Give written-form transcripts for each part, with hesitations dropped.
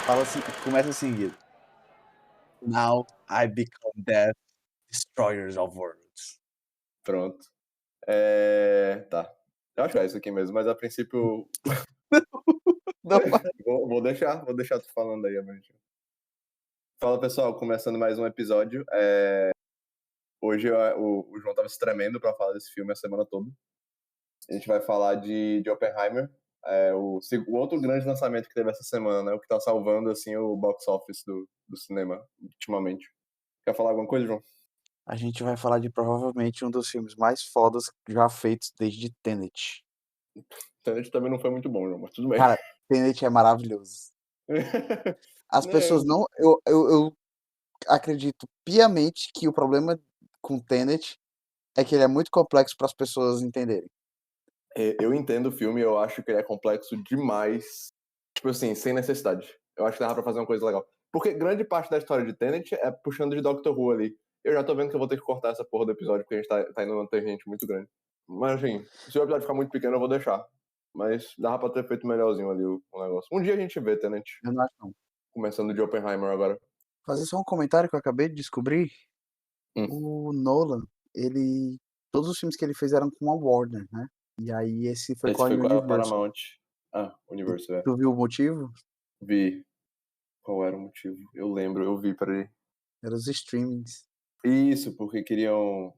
Fala assim, começa assim: "Now I become death, destroyers of worlds." Pronto. Tá. Eu acho que é isso aqui mesmo, mas a princípio Não, vou deixar tu falando aí, Amandinho. Fala, pessoal, começando mais um episódio. Hoje o João tava se tremendo pra falar desse filme a semana toda. A gente vai falar de Oppenheimer, o outro grande lançamento que teve essa semana, né? O que tá salvando, assim, o box office do cinema, ultimamente. Quer falar alguma coisa, João? a gente vai falar de provavelmente um dos filmes mais fodas já feitos desde Tenet. Tenet também não foi muito bom, João, mas tudo bem. Cara, Tenet é maravilhoso. As pessoas Né, não eu acredito piamente que o problema com Tenet é que ele é muito complexo para as pessoas entenderem. eu entendo o filme, eu acho que ele é complexo demais, tipo assim, sem necessidade. Eu acho que dava pra fazer uma coisa legal. Porque grande parte da história de Tenet é puxando de Doctor Who ali. Eu já tô vendo que eu vou ter que cortar essa porra do episódio, porque a gente tá indo numa tangente muito grande. Mas assim, se o episódio ficar muito pequeno, eu vou deixar. Mas dava pra ter feito melhorzinho ali o negócio. Um dia a gente vê Tenet, Eu não acho não. começando de Oppenheimer agora. Fazer só um comentário que eu acabei de descobrir, Hum. o Nolan, ele todos os filmes que ele fez eram com a Warner, né, e aí esse foi com Esse a foi com a Universal. Paramount. E Universo, é. tu viu o motivo? Vi. Qual era o motivo? Eu lembro, eu vi, peraí. Era os streamings. Isso, porque queriam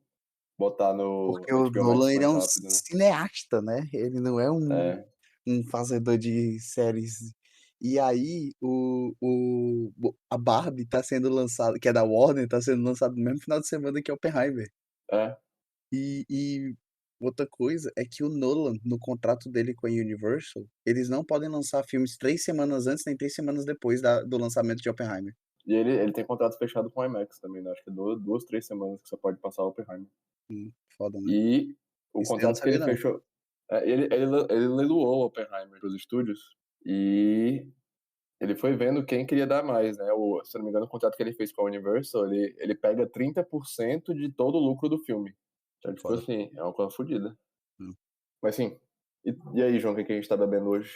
botar no Porque o HBO Max Nolan, ele é mais um rápido, né? cineasta, né, ele não é É, um fazedor de séries. E aí a Barbie tá sendo lançada, que é da Warner, tá sendo lançada no mesmo final de semana que Oppenheimer. é. E outra coisa é que o Nolan, no contrato dele com a Universal, eles não podem lançar filmes 3 semanas antes, nem 3 semanas depois do lançamento de Oppenheimer. E ele tem contrato fechado com o IMAX também, né? Acho que é 2, 3 semanas que você pode passar o Oppenheimer. Foda, né. E o Isso daí eu não contrato que sabia ele não. fechou. Ele leiloou o Oppenheimer para os estúdios e ele foi vendo quem queria dar mais, né? Se eu não me engano, o contrato que ele fez com a Universal, ele pega 30% de todo o lucro do filme. Então, tipo Foda. assim, é uma coisa fodida. Hum. Mas assim, e aí, João, o que que a gente tá bebendo hoje?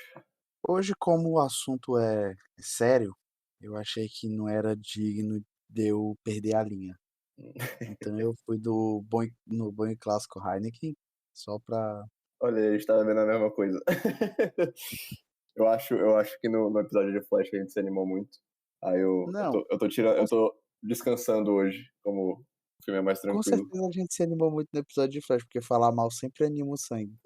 Hoje, como o assunto é sério, eu achei que não era digno de eu perder a linha. Então eu fui no bom e clássico Heineken, só pra. Olha, a gente tá bebendo a mesma coisa. Eu acho que no episódio de Flash a gente se animou muito. Aí Não, eu com, tô descansando hoje, como o filme é mais com tranquilo. certeza a gente se animou muito no episódio de Flash, porque falar mal sempre anima o sangue.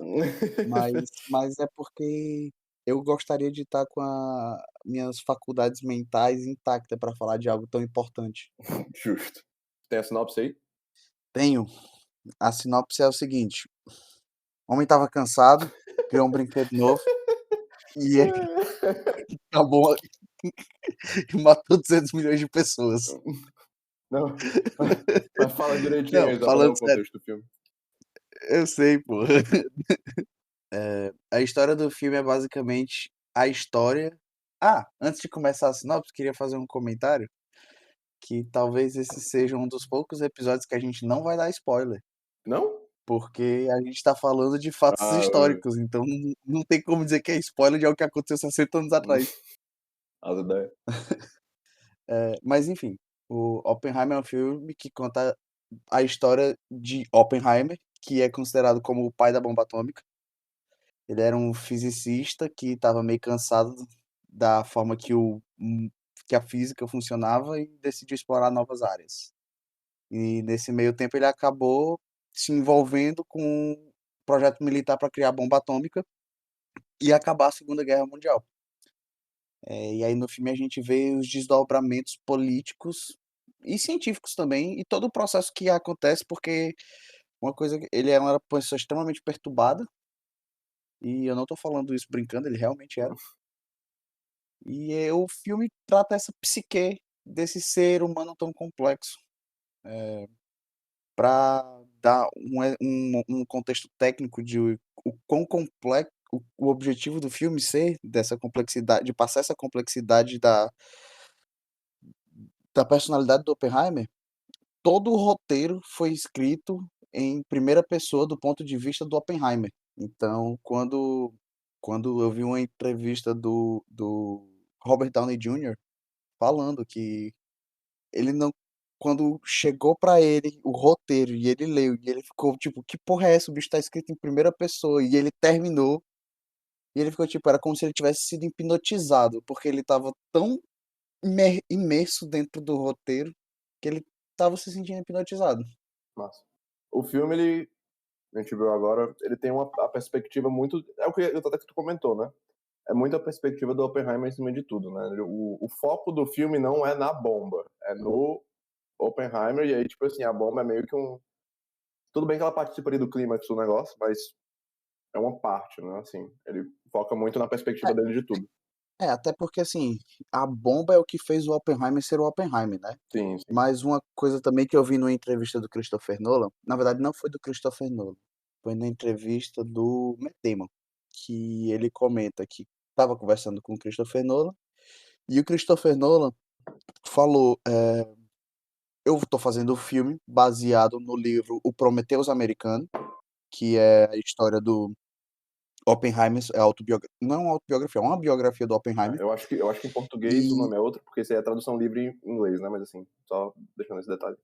Mas é porque eu gostaria de estar com a minhas faculdades mentais intactas para falar de algo tão importante. Justo. Tem a sinopse aí? Tenho. A sinopse é o seguinte: o homem estava cansado, criou um brinquedo novo e ele acabou e matou 200 milhões de pessoas. Não, mas fala direitinho Não, aí, só pra dar falando o sério, contexto do filme. eu sei, pô. A história do filme é basicamente a história. Antes de começar a sinopse, queria fazer um comentário que talvez esse seja um dos poucos episódios que a gente não vai dar spoiler, Não? porque a gente tá falando de fatos Ah, históricos, então não tem como dizer que é spoiler de algo que aconteceu 60 anos atrás. as ideias. Mas enfim, o Oppenheimer é um filme que conta a história de Oppenheimer, que é considerado como o pai da bomba atômica. Ele era um fisicista que estava meio cansado da forma que a física funcionava e decidiu explorar novas áreas. E nesse meio tempo ele acabou se envolvendo com um projeto militar para criar bomba atômica e acabar a Segunda Guerra Mundial. E aí no filme a gente vê os desdobramentos políticos e científicos também, e todo o processo que acontece, porque uma coisa, ele era uma pessoa extremamente perturbada, e eu não tô falando isso brincando, ele realmente era. E o filme trata essa psique desse ser humano tão complexo. Para dar um contexto técnico de o quão complexo o objetivo do filme ser dessa complexidade, de passar essa complexidade da personalidade do Oppenheimer, todo o roteiro foi escrito em primeira pessoa do ponto de vista do Oppenheimer. Então, quando eu vi uma entrevista do Robert Downey Jr. falando que ele não quando chegou pra ele o roteiro e ele leu e ele ficou tipo: "Que porra é essa? O bicho tá escrito em primeira pessoa", e ele terminou, e ele ficou tipo, era como se ele tivesse sido hipnotizado, porque ele estava tão imerso dentro do roteiro, que ele estava se sentindo hipnotizado. Massa. O filme, ele, a gente viu agora, ele tem a perspectiva muito. É o que até que tu comentou, né? É muito a perspectiva do Oppenheimer em cima de tudo, né? O foco do filme não é na bomba, é no Oppenheimer, e aí, tipo assim, a bomba é meio que um. Tudo bem que ela participa ali do clímax do negócio, mas é uma parte, né? Assim, ele foca muito na perspectiva dele de tudo. Até porque assim, a bomba é o que fez o Oppenheimer ser o Oppenheimer, né. Sim, sim. Mas uma coisa também que eu vi numa entrevista do Christopher Nolan, na verdade não foi do Christopher Nolan, foi na entrevista do Matt Damon, que ele comenta que estava conversando com o Christopher Nolan, e o Christopher Nolan falou: "Eu tô fazendo o filme baseado no livro O Prometheus Americano", que é a história do Oppenheimer, é não é uma autobiografia, é uma biografia do Oppenheimer. Eu acho que em português o E nome é outro, porque isso aí é tradução livre em inglês, né? Mas assim, só deixando esse detalhe.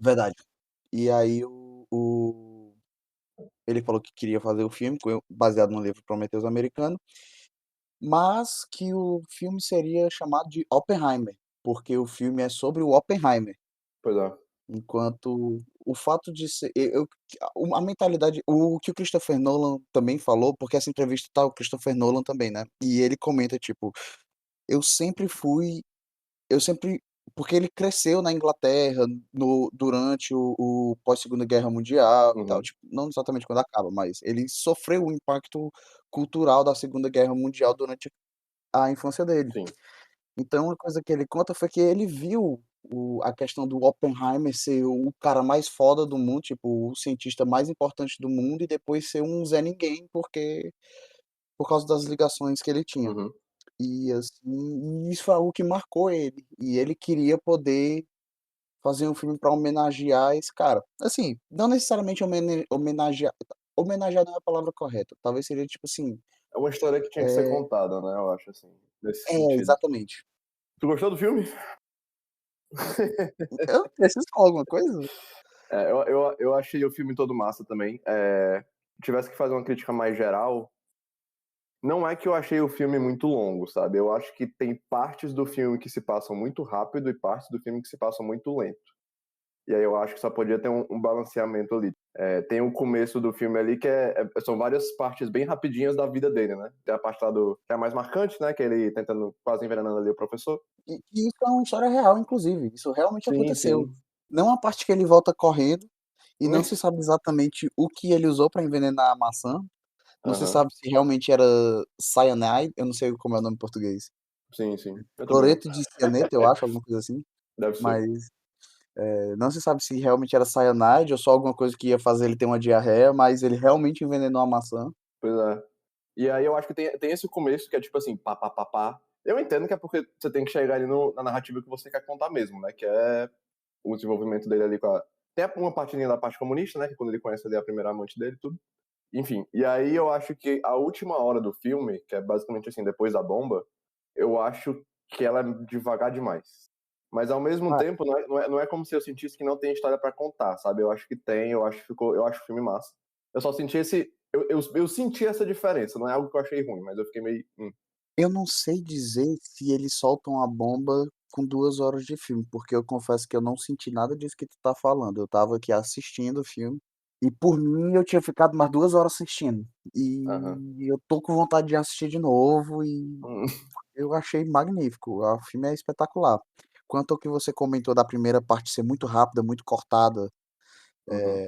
verdade. E aí ele falou que queria fazer o filme baseado no livro Prometheus Americano, mas que o filme seria chamado de Oppenheimer, porque o filme é sobre o Oppenheimer, Pois é. enquanto o fato de ser a mentalidade o que o Christopher Nolan também falou, porque essa entrevista tá o Christopher Nolan também, né, e ele comenta tipo: "Eu sempre fui Eu sempre", porque ele cresceu na Inglaterra durante o pós Segunda Guerra Mundial e tal, Uhum. tipo, não exatamente quando acaba, mas ele sofreu o impacto cultural da Segunda Guerra Mundial durante a infância dele. Sim. Então uma coisa que ele conta foi que ele viu a questão do Oppenheimer ser o cara mais foda do mundo, tipo, o cientista mais importante do mundo e depois ser um Zé ninguém, por causa das ligações que ele tinha. Uhum. E assim, e isso foi algo que marcou ele, e ele queria poder fazer um filme pra homenagear esse cara. Assim, não necessariamente homenagear não é a palavra correta, talvez seria tipo assim, É uma história que tinha que ser eh contada, né? Eu acho, assim, nesse sentido. exatamente. Tu gostou do filme? Eu preciso falar alguma coisa? Eu achei o filme todo massa também. Tivesse que fazer uma crítica mais geral, não é que eu achei o filme muito longo, sabe? Eu acho que tem partes do filme que se passam muito rápido e partes do filme que se passam muito lento. E aí eu acho que só podia ter um balanceamento ali. Tem o começo do filme ali que são várias partes bem rapidinhas da vida dele, né? Tem a parte lá que é a mais marcante, né? Que é ele tentando, quase envenenando ali o professor. E isso é uma história real inclusive, isso realmente Sim, aconteceu. sim. Não a parte que ele volta correndo, e não se sabe exatamente o que ele usou pra envenenar a maçã, não se Aham. sabe se realmente era cyanide, eu não sei como é o nome em português. Sim, sim. Eu também não. Cloreto de cianeto, eu acho, alguma coisa assim, Deve ser. mas, não se sabe se realmente era cyanide ou só alguma coisa que ia fazer ele ter uma diarreia, mas ele realmente envenenou a maçã. Pois é. E aí eu acho que tem esse começo que é tipo assim, pá, pá, pá, pá. Eu entendo que é porque você tem que chegar ali na narrativa que você quer contar mesmo, né? Que é o desenvolvimento dele ali com a. Tem uma partezinha da parte comunista, né? Que é quando ele conhece ali a primeira amante dele e tudo. Enfim, e aí eu acho que a última hora do filme, que é basicamente assim, depois da bomba, eu acho que ela é devagar demais. Mas ao mesmo Ah, tempo, não é como se eu sentisse que não tem história pra contar, sabe? Eu acho que tem, eu acho o filme massa. Eu só senti esse. Eu senti essa diferença, não é algo que eu achei ruim, mas eu fiquei meio. eu não sei dizer se eles soltam a bomba com 2 horas de filme, porque eu confesso que eu não senti nada disso que tu tá falando, eu estava aqui assistindo o filme, e por mim eu tinha ficado mais 2 horas assistindo, Aham. e eu tô com vontade de assistir de novo e Hum. eu achei magnífico, o filme é espetacular. Quanto ao que você comentou da primeira parte ser muito rápida, muito cortada, Uhum.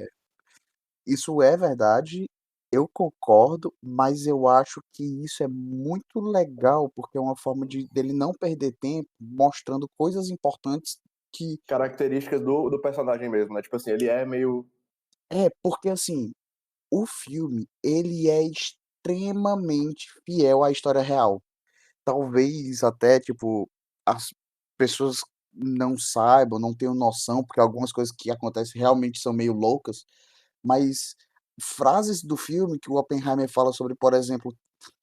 isso é verdade, eu concordo, mas eu acho que isso é muito legal, porque é uma forma dele não perder tempo mostrando coisas importantes que Características do personagem mesmo, né? Tipo assim, ele é meio. porque assim, o filme, ele é extremamente fiel à história real. Talvez até, tipo, as pessoas não saibam, não tenham noção, porque algumas coisas que acontecem realmente são meio loucas, mas frases do filme que o Oppenheimer fala sobre, por exemplo,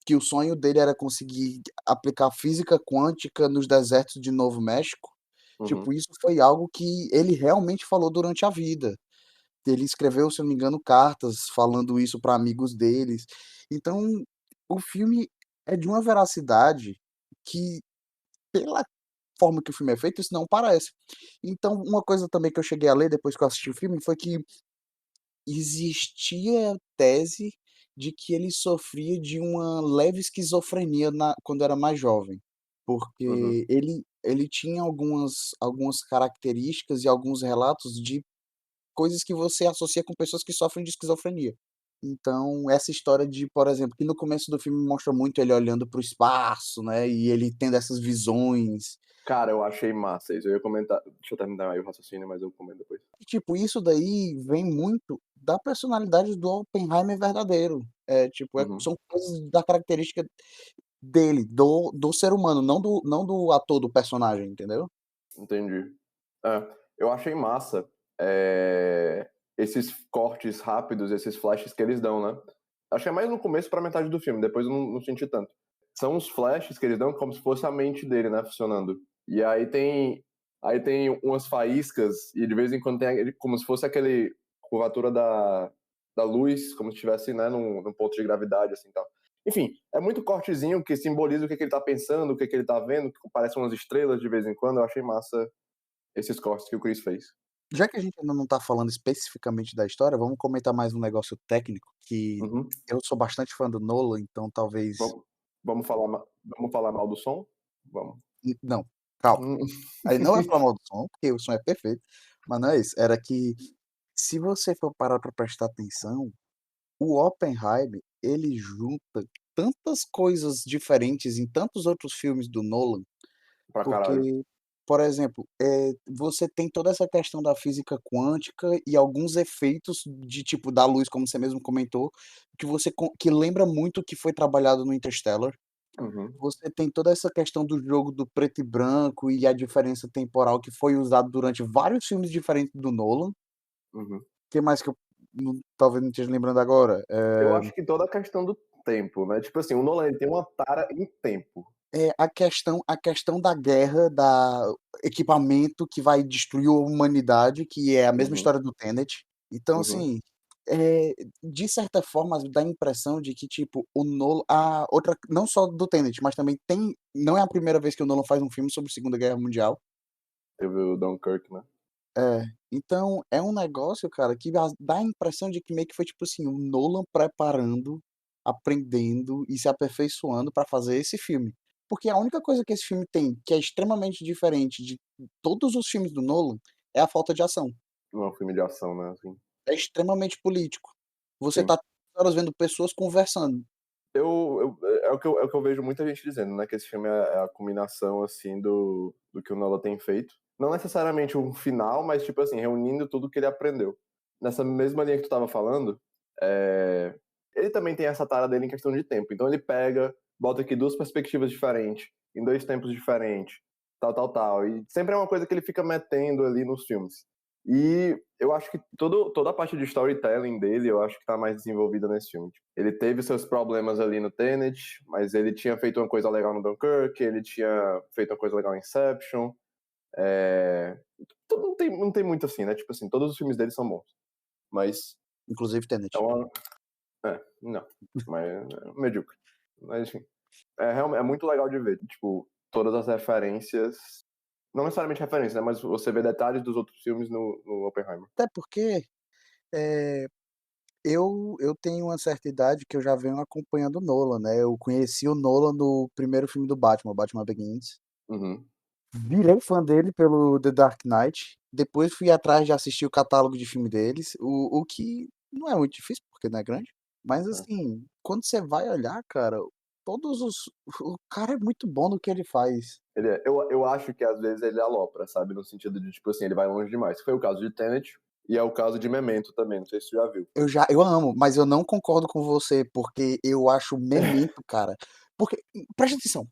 que o sonho dele era conseguir aplicar física quântica nos desertos de Novo México. Tipo, Uhum. isso foi algo que ele realmente falou durante a vida. Ele escreveu, se eu não me engano, cartas falando isso para amigos deles. Então, o filme é de uma veracidade que, pela forma que o filme é feito, isso não parece. Então, uma coisa também que eu cheguei a ler depois que eu assisti o filme foi que existia tese de que ele sofria de uma leve esquizofrenia quando era mais jovem, Uhum. porque ele tinha algumas características e alguns relatos de coisas que você associa com pessoas que sofrem de esquizofrenia. Então, essa história de, por exemplo, que no começo do filme mostra muito ele olhando para o espaço, né, e ele tendo essas visões. Cara, eu achei massa isso. Eu ia comentar. Deixa eu terminar aí o raciocínio, mas eu comento depois. E, tipo, isso daí vem muito da personalidade do Oppenheimer verdadeiro. Tipo, Uhum. são coisas da característica dele, do ser humano, não do ator, do personagem, entendeu? Entendi. É, eu achei massa esses cortes rápidos, esses flashes que eles dão, né? Achei mais no começo pra metade do filme, depois eu não senti tanto. São os flashes que eles dão como se fosse a mente dele, né, funcionando. E aí tem umas faíscas e de vez em quando tem como se fosse aquele curvatura da luz, como se estivesse, né, num ponto de gravidade assim, tal. Enfim, é muito cortezinho que simboliza o que ele tá pensando, o que ele tá vendo, que parecem umas estrelas de vez em quando. Eu achei massa esses cortes que o Chris fez. Já que a gente ainda não tá falando especificamente da história, vamos comentar mais um negócio técnico, que Uhum. eu sou bastante fã do Nolan, então talvez. Vamos, vamos falar mal do som? Vamos. Não, calma. Hum. Aí não é falar mal do som, porque o som é perfeito, mas não é isso. Era que, se você for parar pra prestar atenção, o Oppenheimer, ele junta tantas coisas diferentes em tantos outros filmes do Nolan, Pra caralho. porque, por exemplo, você tem toda essa questão da física quântica e alguns efeitos de tipo da luz, como você mesmo comentou, que lembra muito o que foi trabalhado no Interstellar. Uhum. Você tem toda essa questão do jogo do preto e branco e a diferença temporal que foi usado durante vários filmes diferentes do Nolan. Uhum. Que mais que eu talvez não esteja lembrando agora? Eu acho que toda a questão do tempo, né? Tipo assim, o Nolan ele tem uma tara em tempo. A questão da guerra, da equipamento que vai destruir a humanidade, que é a mesma Uhum. história do Tenet. Então, Uhum. assim, de certa forma dá a impressão de que, tipo, o Nolan a outra não só do Tenet, mas também não é a primeira vez que o Nolan faz um filme sobre Segunda Guerra Mundial. Teve o Dunkirk, né? É, então é um negócio, cara, que dá a impressão de que meio que foi, tipo assim, o Nolan preparando, aprendendo e se aperfeiçoando pra fazer esse filme. Porque a única coisa que esse filme tem, que é extremamente diferente de todos os filmes do Nolan, é a falta de ação. Não é um filme de ação, né? Assim. É extremamente político. Você Sim. tá horas vendo pessoas conversando. É o que eu vejo muita gente dizendo, né? Que esse filme é a culminação, assim, do que o Nolan tem feito. Não necessariamente um final, mas, tipo assim, reunindo tudo que ele aprendeu. Nessa mesma linha que tu tava falando, ele também tem essa tara dele em questão de tempo. Então ele pega, bota aqui duas perspectivas diferentes, em dois tempos diferentes, tal, tal, tal. E sempre é uma coisa que ele fica metendo ali nos filmes. E eu acho que toda a parte de storytelling dele, eu acho que tá mais desenvolvida nesse filme. Ele teve seus problemas ali no Tenet, mas ele tinha feito uma coisa legal no Dunkirk, ele tinha feito uma coisa legal em Inception. É... não tem muito assim, né? Tipo assim, todos os filmes dele são bons. Mas Inclusive Tenet. é uma... não. Mas medíocre. Mas enfim. É muito legal de ver. Tipo, todas as referências... Não necessariamente referências, né? Mas você vê detalhes dos outros filmes no Oppenheimer. Até porque, eh, eu tenho uma certa idade que eu já venho acompanhando o Nolan, né, eu conheci o Nolan no primeiro filme do Batman, Batman Begins. Uhum. Virei fã dele pelo The Dark Knight, depois fui atrás de assistir o catálogo de filme deles, o que não é muito difícil, porque não é grande, mas É. assim, quando você vai olhar, cara, todos os o cara é muito bom no que ele faz. Eu acho que às vezes ele alopra, sabe? No sentido de, tipo assim, ele vai longe demais. Foi o caso de Tenet e é o caso de Memento também, não sei se você já viu. Eu amo, mas eu não concordo com você, porque eu acho Memento, cara, porque presta atenção,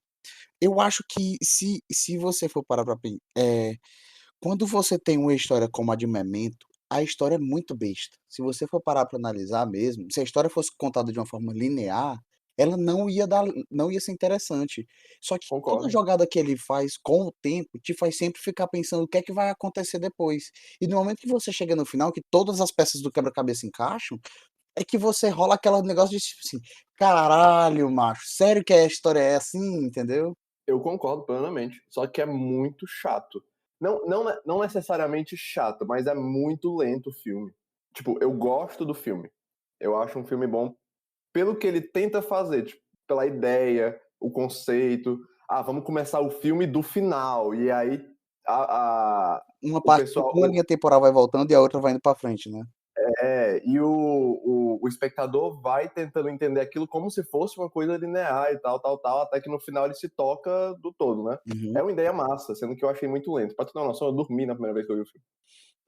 eu acho que se você for parar pra quando você tem uma história como a de Memento, a história é muito besta. Se você for parar pra analisar mesmo, se a história fosse contada de uma forma linear, ela não ia ser interessante. Só que toda Concordo. jogada que ele faz com o tempo, te faz sempre ficar pensando o que é que vai acontecer depois. E no momento que você chega no final, que todas as peças do quebra-cabeça encaixam, é que você rola aquela negócio de tipo assim: "Caralho, macho, sério que a história é assim?", entendeu? Eu concordo plenamente, só que é muito chato. Não necessariamente chato, mas é muito lento o filme. Tipo, eu gosto do filme. Eu acho um filme bom pelo que ele tenta fazer, tipo, pela ideia, o conceito. Ah, vamos começar o filme do final, e aí Uma o parte pessoal. uma linha temporal vai voltando e a outra vai indo pra frente, né. E o espectador vai tentando entender aquilo como se fosse uma coisa linear e tal, tal, tal, até que no final ele se toca do todo, né? Uhum. É uma ideia massa, sendo que eu achei muito lento. Pra tu ter uma noção, eu dormi na primeira vez que eu vi o filme.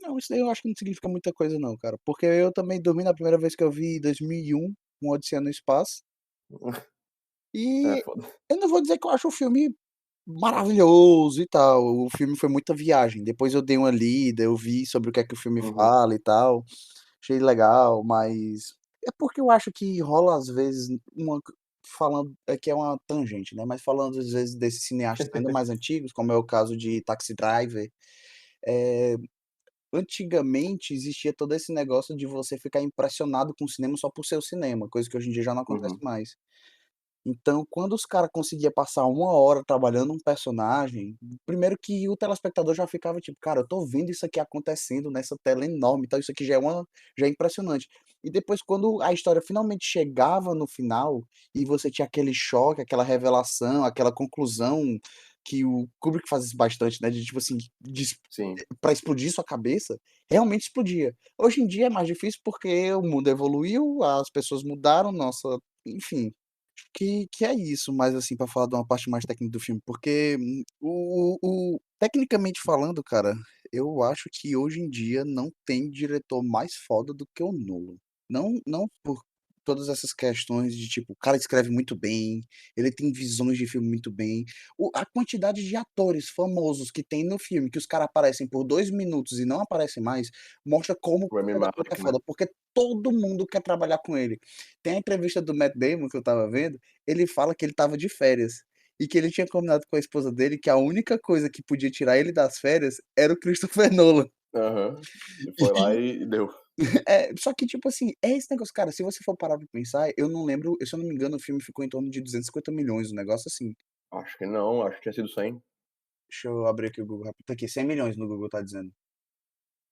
Não, isso daí eu acho que não significa muita coisa não, cara, porque eu também dormi na primeira vez que eu vi em 2001, Um Odisseia no Espaço, É e foda. eu não vou dizer que eu acho o filme maravilhoso e tal, o filme foi muita viagem, depois eu dei uma lida, eu vi sobre o que é que o filme Uhum. fala e tal, achei legal, mas é porque eu acho que rola às vezes uma falando aqui é uma tangente, né, mas falando às vezes desses cineastas ainda mais antigos, como é o caso de Taxi Driver, eh, antigamente existia todo esse negócio de você ficar impressionado com o cinema só por ser o cinema, coisa que hoje em dia já não acontece Uhum. mais. Então, quando os cara conseguia passar 1 hora trabalhando um personagem, primeiro que o telespectador já ficava tipo: "Cara, eu tô vendo isso aqui acontecendo nessa tela enorme, então isso aqui já é impressionante". E depois quando a história finalmente chegava no final, e você tinha aquele choque, aquela revelação, aquela conclusão, que o Kubrick faz isso bastante, né, de tipo assim, Sim, pra explodir sua cabeça, realmente explodia. Hoje em dia é mais difícil porque o mundo evoluiu, as pessoas mudaram, nossa enfim. Que é isso, mas, assim, pra falar de uma parte mais técnica do filme, porque, o tecnicamente falando, cara, eu acho que hoje em dia não tem diretor mais foda do que o Nolan. Não por todas essas questões de, tipo, o cara escreve muito bem, ele tem visões de filme muito bem, a quantidade de atores famosos que tem no filme, que os caras aparecem por 2 minutos e não aparecem mais, mostra como o Rami o diretor é Malek, né? foda, porque todo mundo quer trabalhar com ele. Tem a entrevista do Matt Damon que eu estava vendo, ele fala que ele estava de férias, e que ele tinha combinado com a esposa dele que a única coisa que podia tirar ele das férias era o Christopher Nolan. Aham. E foi lá e deu. É, só que tipo assim, é esse negócio, cara, se você for parar pra pensar, eu não lembro, se eu não me engano, o filme ficou em torno de 250 milhões, um negócio assim. Acho que não, acho que tinha sido 100. Deixa eu abrir aqui o Google rápido, tá aqui, 100 milhões no Google tá dizendo.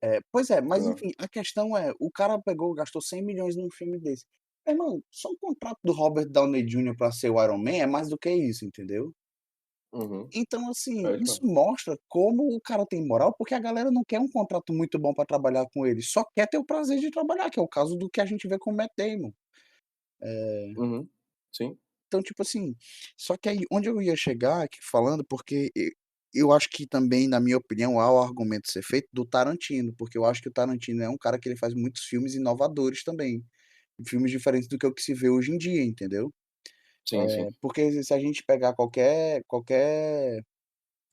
É, pois é, mas Não. enfim, a questão é, o cara pegou, gastou 100 milhões num filme desse. Meu irmão, só o contrato do Robert Downey Jr. pra ser o Iron Man é mais do que isso, entendeu? Uhum. Então, assim, É isso isso mesmo. mostra como o cara tem moral, porque a galera não quer um contrato muito bom pra trabalhar com ele, só quer ter o prazer de trabalhar, que é o caso do que a gente vê com o Matt Damon. Uhum. Sim. Então, tipo assim, só que aí onde eu ia chegar aqui falando, porque eu acho que também, na minha opinião, há o argumento ser feito do Tarantino, porque eu acho que o Tarantino é um cara que ele faz muitos filmes inovadores também, filmes diferentes do que o que se vê hoje em dia, entendeu? Sim, sim. Porque se a gente pegar qualquer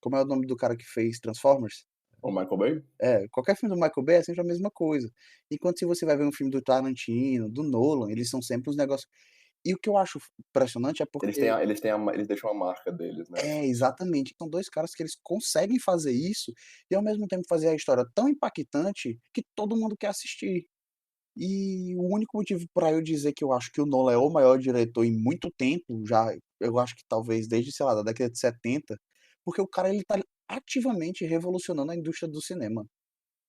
como é o nome do cara que fez Transformers? O Michael Bay? É, qualquer filme do Michael Bay é sempre a mesma coisa. Enquanto se você vai ver um filme do Tarantino, do Nolan, eles são sempre uns negócios e o que eu acho impressionante é porque Eles deixam a marca deles, né, é, assim. exatamente. São 2 caras que eles conseguem fazer isso e ao mesmo tempo fazer a história tão impactante que todo mundo quer assistir. E o único motivo pra eu dizer que eu acho que o Nolan é o maior diretor em muito tempo, já eu acho que talvez desde, sei lá, da década de 70, porque o cara ele tá ativamente revolucionando a indústria do cinema.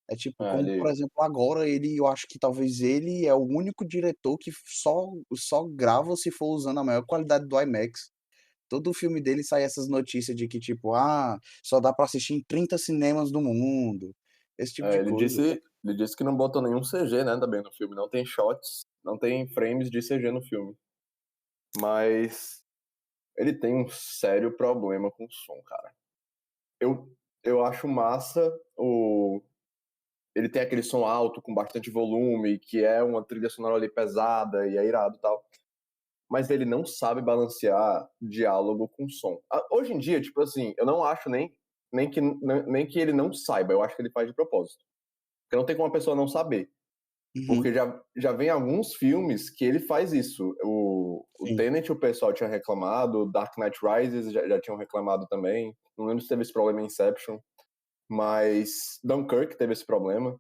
É tipo, É, como por ele exemplo, agora eu acho que talvez ele é o único diretor que só grava se for usando a maior qualidade do IMAX. Todo filme dele sai essas notícias de que tipo: "Ah, só dá pra assistir em 30 cinemas do mundo", esse tipo de ele coisa. disse que não botou nenhum CG, né, também no filme, não tem shots, não tem frames de CG no filme. Mas ele tem um sério problema com o som, cara. Eu eu acho massa o ele tem aquele som alto com bastante volume, que é uma trilha sonora ali pesada e é irado e tal, mas ele não sabe balancear diálogo com som. Hoje em dia, tipo assim, eu não acho nem que ele não saiba, eu acho que ele faz de propósito. Porque não tem como a pessoa não saber. Uhum. Porque já vem alguns filmes que ele faz isso. O Sim. Tenet, o pessoal tinha reclamado, Dark Knight Rises já tinham reclamado também. Não lembro se teve esse problema em Inception, mas Dunkirk teve esse problema.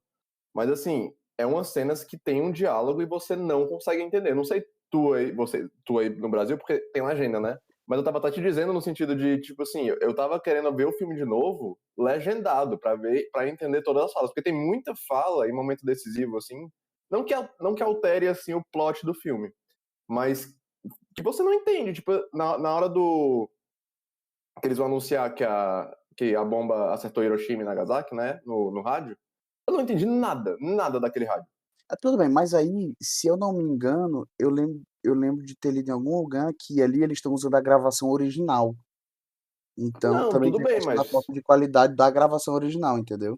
Mas assim, é umas cenas que tem um diálogo e você não consegue entender. Não sei tu aí no Brasil, porque tem legenda, né? Mas eu tava até te dizendo no sentido de, tipo assim, eu tava querendo ver o filme de novo, legendado, pra ver, para entender todas as falas, porque tem muita fala em momento decisivo, assim, não que altere, assim, o plot do filme, mas que você não entende, tipo, na hora que eles vão anunciar que a bomba acertou Hiroshima e Nagasaki, né, no rádio, eu não entendi nada daquele rádio. Ah, tudo bem, mas aí, se eu não me engano, eu lembro de ter lido em algum lugar que ali eles estão usando a gravação original. Então, Não, também tudo tem a bem, questão da mas falta de qualidade da gravação original, entendeu?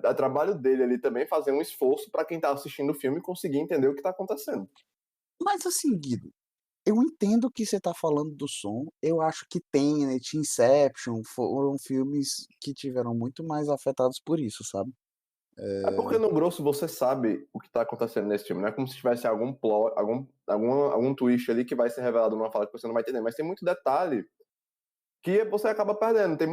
a trabalho dele ali também fazer um esforço pra quem tá assistindo o filme conseguir entender o que tá acontecendo. Mas assim, Guido, eu entendo que você tá falando do som, eu acho que Tenet, Inception foram filmes que tiveram muito mais afetados por isso, sabe? É porque no grosso você sabe o que tá acontecendo nesse filme, não é como se tivesse algum plot, algum twist ali que vai ser revelado numa fala que você não vai entender, mas tem muito detalhe que você acaba perdendo. Teve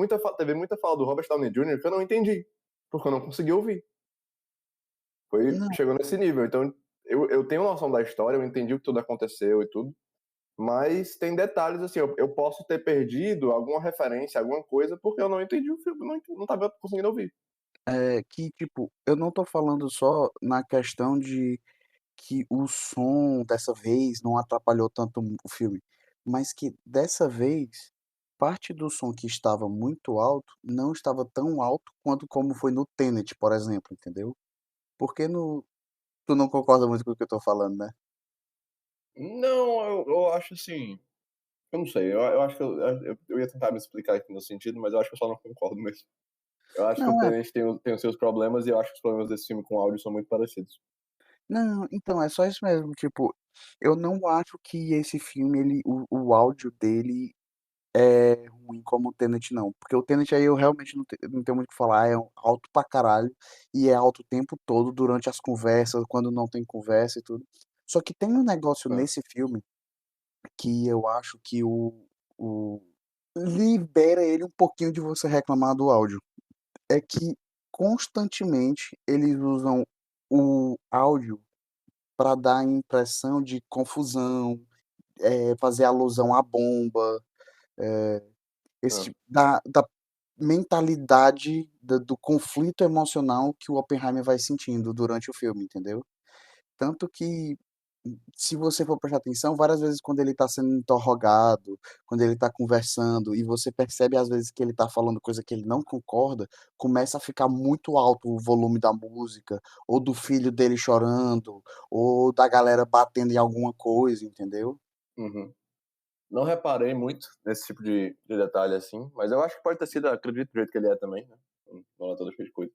muita fala do Robert Downey Jr. que eu não entendi, porque eu não consegui ouvir. Não, Chegou nesse nível. Então, eu tenho noção da história, eu entendi o que tudo aconteceu e tudo, mas tem detalhes assim, eu posso ter perdido alguma referência, alguma coisa, porque eu não entendi o filme, não tava conseguindo ouvir. que tipo, eu não tô falando só na questão de que o som dessa vez não atrapalhou tanto o filme, mas que dessa vez, parte do som que estava muito alto, não estava tão alto quanto como foi no Tenet, por exemplo, entendeu? Porque no tu não concorda muito com o que eu tô falando, né? Não, eu acho assim. Eu não sei, eu acho que eu ia tentar me explicar aqui no sentido, mas eu acho que eu só não concordo mesmo. Eu acho que o Não, Tenet tem os seus problemas e eu acho que os problemas desse filme com áudio são muito parecidos. não, então é só isso mesmo, tipo, eu não acho que esse filme o áudio dele é ruim como o Tenet não, porque o Tenet aí eu realmente não tenho muito o que falar, é alto pra caralho, e é alto o tempo todo durante as conversas, quando não tem conversa e tudo. Só que tem um negócio É. nesse filme que eu acho que o libera ele um pouquinho de você reclamar do áudio. É que constantemente eles usam o áudio para dar a impressão de confusão, fazer alusão à bomba, esse É. tipo da mentalidade do conflito emocional que o Oppenheimer vai sentindo durante o filme, entendeu? Tanto que, se você for prestar atenção, várias vezes quando ele está sendo interrogado, quando ele está conversando, e você percebe às vezes que ele está falando coisa que ele não concorda, começa a ficar muito alto o volume da música, ou do filho dele chorando, ou da galera batendo em alguma coisa, entendeu? Uhum. Não reparei muito nesse tipo de detalhe assim, mas eu acho que pode ter sido, acredito do jeito que ele é também, né? Não é todo cheio de coisa.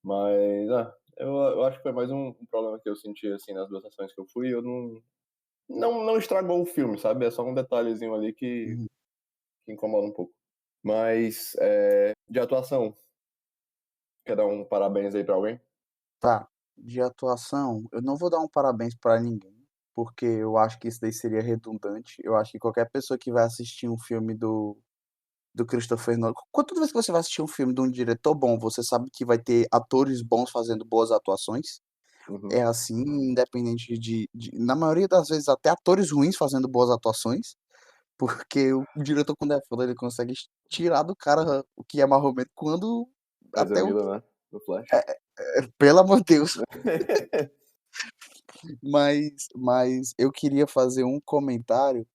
Mas, eu acho que foi mais um problema que eu senti assim nas duas sessões que eu fui. Eu não estragou o filme, sabe? É só um detalhezinho ali Uhum. que incomoda um pouco. Mas, de atuação, quer dar um parabéns aí pra alguém? Tá, de atuação, eu não vou dar um parabéns pra ninguém, porque eu acho que isso daí seria redundante. Eu acho que qualquer pessoa que vai assistir um filme do Christopher Nolan, toda vez que você vai assistir um filme de um diretor bom, você sabe que vai ter atores bons fazendo boas atuações. Uhum. É assim, independente na maioria das vezes, até atores ruins fazendo boas atuações, porque o diretor, quando é foda, ele consegue tirar do cara o que é marromeno quando Ezra até o. Miller, né? Do Flash. Pelo amor de Deus. Mas eu queria fazer um comentário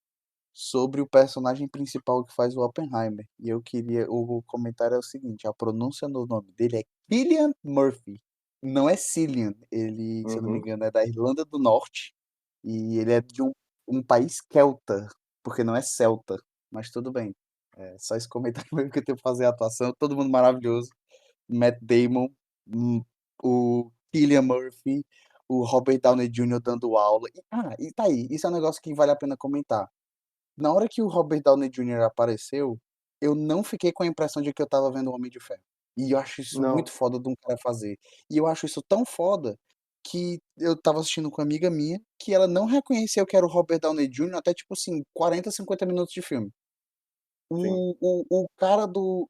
sobre o personagem principal que faz o Oppenheimer. E eu queria. O comentário é o seguinte: a pronúncia do nome dele é Cillian Murphy. Não é Cillian. Ele, se eu não me Uhum. engano, é da Irlanda do Norte. E ele é de um país celta, porque não é celta. Mas tudo bem. É só esse comentário mesmo que eu tenho que fazer a atuação. Todo mundo maravilhoso. Matt Damon, hum, o Cillian Murphy, o Robert Downey Jr. dando aula. E tá aí, isso é um negócio que vale a pena comentar. Na hora que o Robert Downey Jr. apareceu, eu não fiquei com a impressão de que eu estava vendo o Homem de Ferro. E eu acho isso muito Não, foda de um cara fazer. E eu acho isso tão foda que eu estava assistindo com uma amiga minha, que ela não reconheceu que era o Robert Downey Jr. até, tipo assim, 40, 50 minutos de filme. Sim. O cara do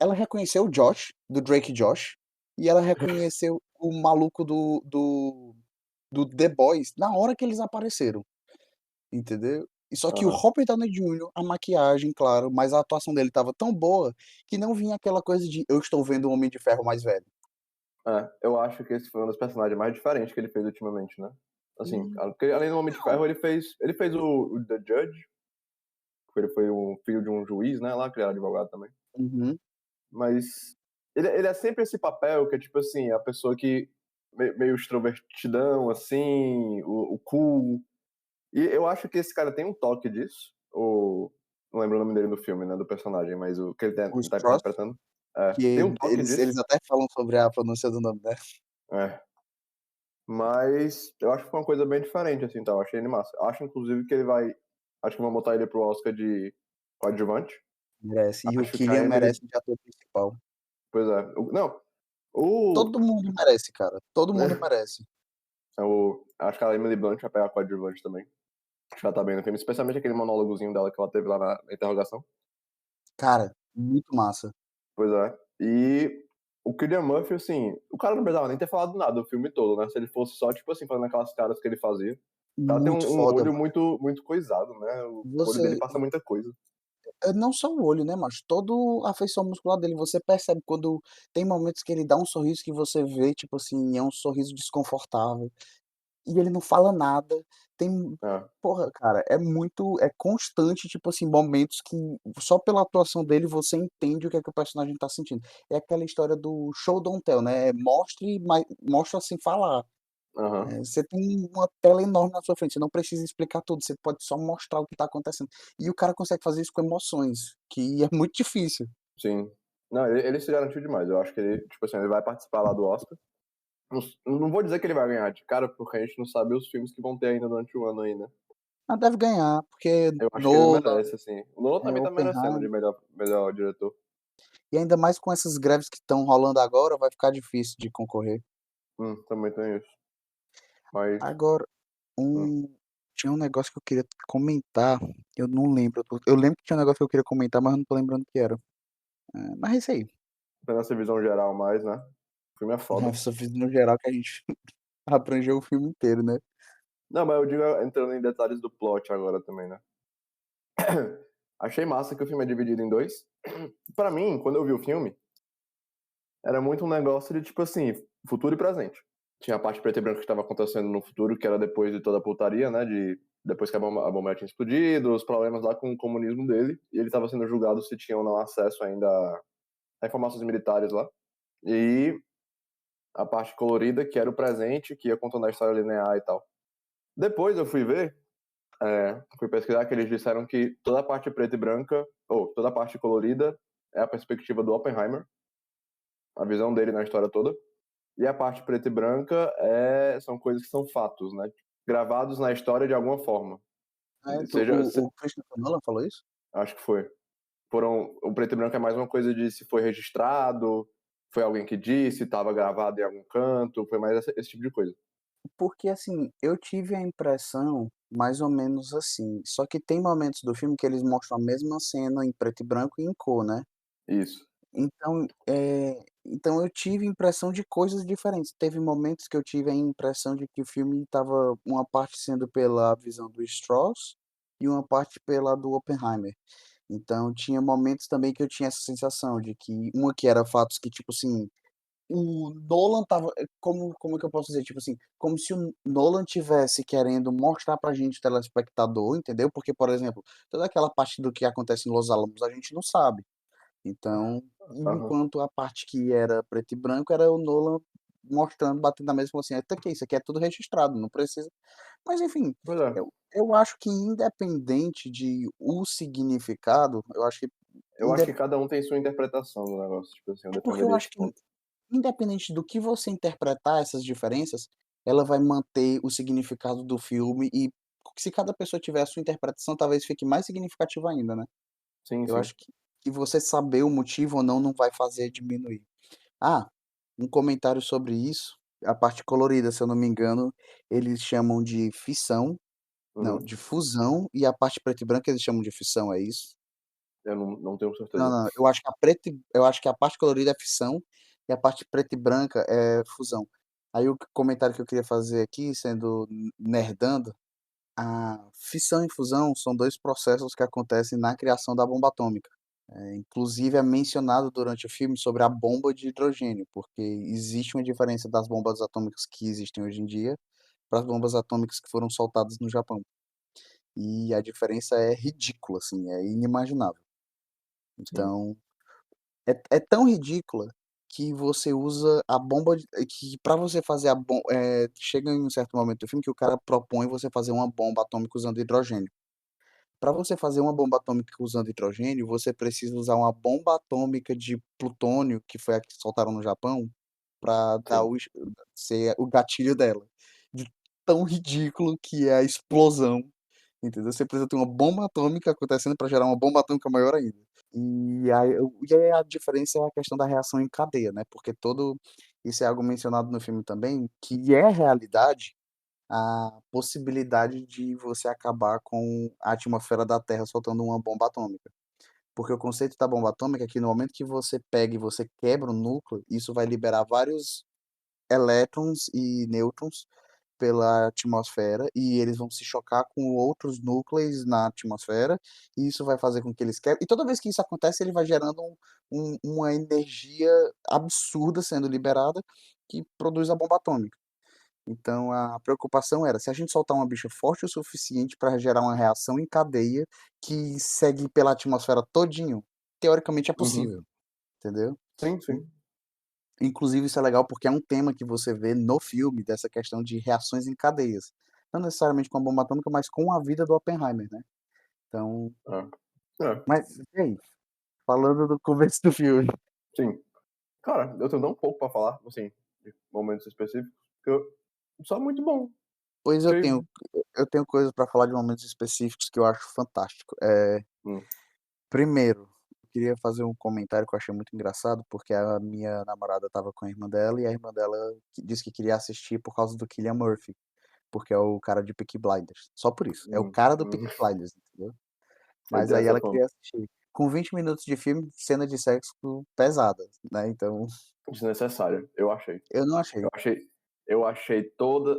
ela reconheceu o Josh, do Drake Josh, e ela reconheceu o maluco do The Boys na hora que eles apareceram, entendeu? E só que o Aham. Robert Downey Jr., a maquiagem, claro, mas a atuação dele estava tão boa que não vinha aquela coisa de eu estou vendo um Homem de Ferro mais velho. É, eu acho que esse foi um dos personagens mais diferentes que ele fez ultimamente, né? Assim, Hum, porque além do Homem de não. Ferro, ele fez o The Judge, que ele foi um filho de um juiz, né, lá, que ele era advogado também. Uhum. Mas ele é sempre esse papel que é tipo assim, a pessoa que meio extrovertidão, assim, o cool. E eu acho que esse cara tem um toque disso. Não lembro o nome dele no filme, né, do personagem, mas o que ele O tá Stross, interpretando. É, tem que um toque eles disso. até falam sobre a pronúncia do nome, né. É. Mas eu acho que foi uma coisa bem diferente, assim, tá? Eu achei ele massa. Acho, inclusive, que ele vai. Acho que vão botar ele pro Oscar de coadjuvante. Merece. E o Acho que a Cillian Emily. merece de ator principal. Pois é. Não, o. Todo mundo merece, cara. Todo mundo merece. Acho que a Emily Blunt vai pegar coadjuvante também. Acho que ela tá bem no filme, especialmente aquele monólogozinho dela que ela teve lá na interrogação. Cara, muito massa. Pois é. E o Cillian Murphy, assim, o cara não precisava nem ter falado nada o filme todo, né? Se ele fosse só, tipo assim, fazendo aquelas caras que ele fazia. O cara tem Muito um foda, olho mano. muito, muito coisado, né? O olho dele Você passa muita coisa. não só o olho, né, mas todo a feição muscular dele, você percebe quando tem momentos que ele dá um sorriso que você vê, tipo assim, é um sorriso desconfortável, e ele não fala nada. Tem É, porra, cara, é constante, tipo assim, momentos que só pela atuação dele você entende o que o personagem tá sentindo. É aquela história do show don't tell, né, mostre, mas mostra sem falar. aham, Você tem uma tela enorme na sua frente, você não precisa explicar tudo, você pode só mostrar o que está acontecendo. E o cara consegue fazer isso com emoções, que é muito difícil. sim. Não, ele se garantiu demais. Eu acho que ele, tipo assim, ele vai participar lá do Oscar. Não vou dizer que ele vai ganhar de cara, porque a gente não sabe os filmes que vão ter ainda durante o ano aí, né? Mas deve ganhar, porque Eu acho que ele Nolan, merece, assim. O Nolan também tá merecendo de Oppenheimer, melhor diretor. e ainda mais com essas greves que estão rolando agora, vai ficar difícil de concorrer. Também tem isso. Mas, Agora, hum, um tinha um negócio que eu queria comentar, eu não lembro, eu lembro que tinha um negócio que eu queria comentar, mas eu não tô lembrando o que era. Mas é isso aí. tendo essa visão geral mais, né? O filme é foda. Só fiz no geral que a gente abrangeu o filme inteiro, né. Não, mas eu digo entrando em detalhes do plot agora também, né? Achei massa que o filme é dividido em dois. Pra mim, quando eu vi o filme, era muito um negócio de, tipo assim, futuro e presente. Tinha a parte preto e branco que estava acontecendo no futuro, que era depois de toda a putaria, né? Depois que a bomba tinha explodido, os problemas lá com o comunismo dele. E ele estava sendo julgado se tinha ou não acesso ainda a informações militares lá. E a parte colorida, que era o presente, que ia contando a história linear e tal. Depois eu fui ver, fui pesquisar que eles disseram que toda a parte preta e branca, ou toda a parte colorida, é a perspectiva do Oppenheimer, a visão dele na história toda. E a parte preta e branca são coisas que são fatos, né? Gravados na história de alguma forma. É, Seja, o Christopher Nolan falou isso? acho que foi. O preto e branco é mais uma coisa de se foi registrado, foi alguém que disse, estava gravado em algum canto, foi mais esse tipo de coisa. Porque, assim, eu tive a impressão mais ou menos assim, só que tem momentos do filme que eles mostram a mesma cena em preto e branco e em cor, né. Isso. Então eu tive impressão de coisas diferentes. Teve momentos que eu tive a impressão de que o filme estava uma parte sendo pela visão do Strauss e uma parte pela do Oppenheimer. Então tinha momentos também que eu tinha essa sensação de que uma que era fatos que, tipo assim, o Nolan estava como é que eu posso dizer? Tipo assim, como se o Nolan tivesse querendo mostrar pra gente, telespectador, entendeu? Porque, por exemplo, toda aquela parte do que acontece em Los Alamos a gente não sabe. Então, Aham. enquanto a parte que era preto e branco era o Nolan mostrando, batendo na mesa, falou assim: "Até que isso aqui é tudo registrado, não precisa". Mas enfim, Pois é. eu acho que independente de o significado, eu acho que Eu acho inde que cada um tem sua interpretação do negócio, tipo assim, eu é porque eu defenderia acho esse que ponto. independente do que você interpretar essas diferenças, ela vai manter o significado do filme e se cada pessoa tiver a sua interpretação, talvez fique mais significativo ainda, né. Sim, Eu sim. acho que você saber o motivo ou não, não vai fazer diminuir. Ah, um comentário sobre isso. A parte colorida, se eu não me engano, eles chamam de fissão, não, Uhum. de fusão, e a parte preto e branca eles chamam de fissão, é isso? Eu não tenho Não, certeza. não, eu acho que a parte colorida é fissão e a parte preta e branca é fusão. Aí o comentário que eu queria fazer aqui, sendo nerdando, a fissão e fusão são 2 processos que acontecem na criação da bomba atômica. Inclusive é mencionado durante o filme sobre a bomba de hidrogênio, porque existe uma diferença das bombas atômicas que existem hoje em dia para as bombas atômicas que foram soltadas no Japão. E a diferença é ridícula, assim, é inimaginável. Sim. Então, é tão ridícula que você usa a bomba que para você fazer chega em um certo momento do filme que o cara propõe você fazer uma bomba atômica usando hidrogênio. Para você fazer uma bomba atômica usando hidrogênio, você precisa usar uma bomba atômica de plutônio, que foi a que soltaram no Japão, para dar Sim. ser o gatilho dela. De tão ridículo que é a explosão, entendeu? Você precisa ter uma bomba atômica acontecendo para gerar uma bomba atômica maior ainda. E aí a diferença é a questão da reação em cadeia, né, porque todo isso é algo mencionado no filme também, que é realidade, a possibilidade de você acabar com a atmosfera da Terra soltando uma bomba atômica. Porque o conceito da bomba atômica é que no momento que você pega e você quebra o núcleo, isso vai liberar vários elétrons e nêutrons pela atmosfera e eles vão se chocar com outros núcleos na atmosfera, e isso vai fazer com que eles quebrem. E toda vez que isso acontece, ele vai gerando uma energia absurda sendo liberada que produz a bomba atômica. Então a preocupação era, se a gente soltar uma bicha forte o suficiente para gerar uma reação em cadeia que segue pela atmosfera todinho, teoricamente é Uhum. possível, entendeu? Sim, In sim. inclusive isso é legal porque é um tema que você vê no filme, dessa questão de reações em cadeias. Não necessariamente com a bomba atômica, mas com a vida do Oppenheimer, né. Então É. É, mas e aí, falando do começo do filme. sim. Cara, eu tenho tão pouco pra falar, assim, de momentos específicos, que eu só muito bom. Pois Achei. eu tenho coisas para falar de momentos específicos que eu acho fantástico. Hum, Primeiro, eu queria fazer um comentário que eu achei muito engraçado, porque a minha namorada estava com a irmã dela, e a irmã dela disse que queria assistir por causa do Cillian Murphy, porque é o cara de Peaky Blinders. Só por isso. É o cara do Peaky hum. Blinders, entendeu? Ele Mas tem aí essa ela fama. queria assistir. Com 20 minutos de filme, cena de sexo pesada, né? Então, Desnecessário, eu achei. eu não Eu achei. achei, eu achei toda.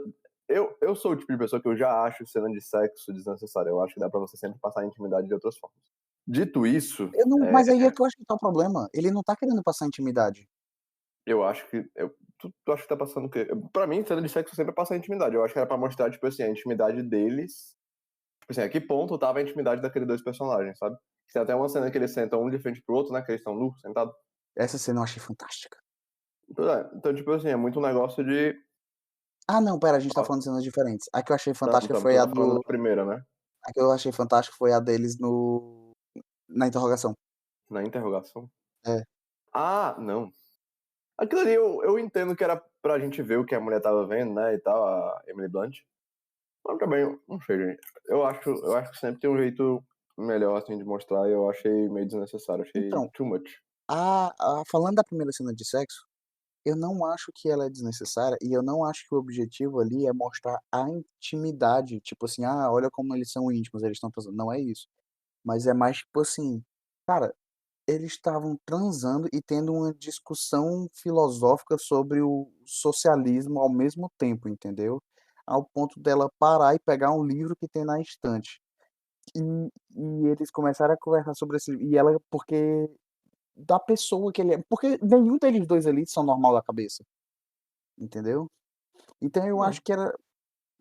Eu sou o tipo de pessoa que eu já acho cena de sexo desnecessária. Eu acho que dá pra você sempre passar a intimidade de outras formas. Dito isso, Eu não, mas aí é que eu acho que tá o problema. Ele não tá querendo passar intimidade. eu acho que. Tu acha que tá passando o quê? Pra mim, cena de sexo sempre passa a intimidade. Eu acho que era pra mostrar, tipo assim, a intimidade deles. Tipo assim, a que ponto tava a intimidade daqueles dois personagens, sabe? Tem até uma cena que eles sentam um de frente pro outro, né? Que eles estão nus, sentados. Essa cena eu achei fantástica. Então, tipo assim, é muito um negócio de. Ah, não, pera, a gente tá Ó, falando de cenas diferentes. A que eu achei não, fantástica então, foi tu a tá falando do da primeira, né? A que eu achei fantástica foi a deles no na interrogação. Na interrogação. É. Ah, não. Aquilo ali eu entendo que era pra gente ver o que a mulher tava vendo, né, e tal, a Emily Blunt. Mas também, não sei, gente. Eu acho que sempre tem um jeito melhor, assim, de mostrar e eu achei meio desnecessário, achei Então, too much. falando da primeira cena de sexo, eu não acho que ela é desnecessária e eu não acho que o objetivo ali é mostrar a intimidade, tipo assim: "Ah, olha como eles são íntimos, eles estão transando", não é isso. Mas é mais tipo assim, cara, eles estavam transando e tendo uma discussão filosófica sobre o socialismo ao mesmo tempo, entendeu? Ao ponto dela parar e pegar um livro que tem na estante. E e eles começaram a conversar sobre esse e ela porque da pessoa que ele é porque nenhum deles 2 ali são normal da cabeça, entendeu? Então eu Não, acho que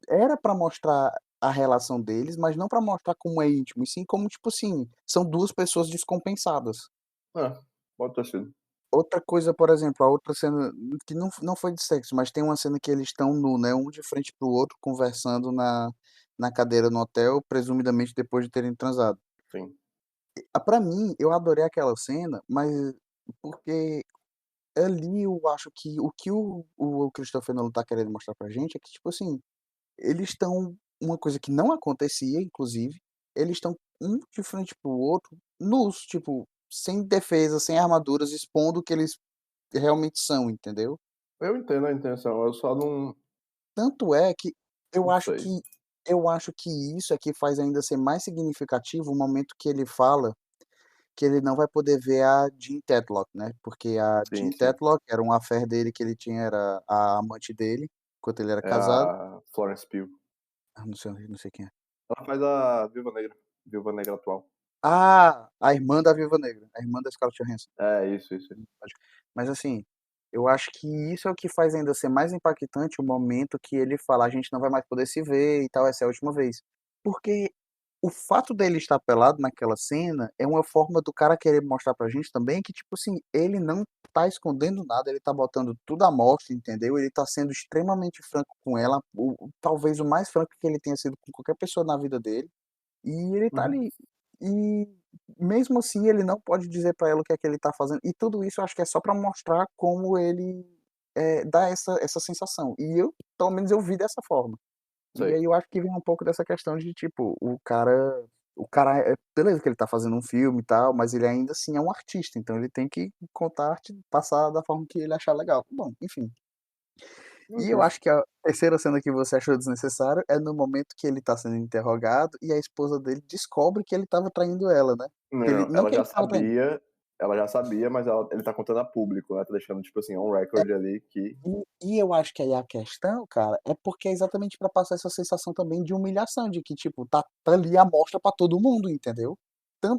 era pra mostrar a relação deles, mas não pra mostrar como é íntimo, e sim como, tipo assim, são 2 pessoas descompensadas. pode ter sido. Outra coisa, por exemplo, a outra cena que não foi de sexo, mas tem uma cena que eles estão nu, né, um de frente para o outro conversando na cadeira no hotel, presumidamente depois de terem transado. Sim. Pra mim, eu adorei aquela cena, mas porque ali eu acho que o que o Christopher Nolan tá querendo mostrar pra gente é que, tipo assim, eles estão uma coisa que não acontecia, inclusive, eles estão um de frente para o outro, nus, tipo, sem defesa, sem armaduras, expondo o que eles realmente são, entendeu? Eu entendo a intenção, eu só Tanto é que eu não acho sei. que eu acho que isso é que faz ainda ser mais significativo o momento que ele fala que ele não vai poder ver a Jean Tetlock, né, porque a Jean Sim, sim. Tetlock era um affair dele que ele tinha, era a amante dele, enquanto ele era É casado. a Florence Pugh. Não sei quem é. Ela faz a Viúva Negra atual. Ah, a irmã da Viúva Negra, a irmã da Scarlett Johansson. É, isso. Pode. Mas assim, eu acho que isso é o que faz ainda ser mais impactante o momento que ele fala: "A gente não vai mais poder se ver e tal, essa é a última vez". Porque o fato dele estar pelado naquela cena é uma forma do cara querer mostrar pra gente também que, tipo assim, ele não tá escondendo nada, ele tá botando tudo à mostra, entendeu? Ele tá sendo extremamente franco com ela, talvez o mais franco que ele tenha sido com qualquer pessoa na vida dele. E ele tá Uhum. ali. E mesmo assim ele não pode dizer pra ela o que é que ele tá fazendo. E tudo isso eu acho que é só pra mostrar como ele, dá essa sensação. E eu, pelo menos eu vi dessa forma. E Sei. aí eu acho que vem um pouco dessa questão de tipo, o cara beleza que ele tá fazendo um filme e tal, mas ele ainda assim é um artista, então ele tem que contar a arte, passar da forma que ele achar legal. Bom, enfim. Não, E eu justo. acho que a terceira cena que você achou desnecessário é no momento que ele tá sendo interrogado e a esposa dele descobre que ele estava traindo ela, né. Que ele Não, não que ele estava traindo. ela já sabia, mas ele tá contando a público, né, tá deixando, tipo assim, on record ali que E eu acho que aí a questão, cara, é porque é exatamente pra passar essa sensação também de humilhação, de que, tipo, tá ali à mostra pra todo mundo, entendeu.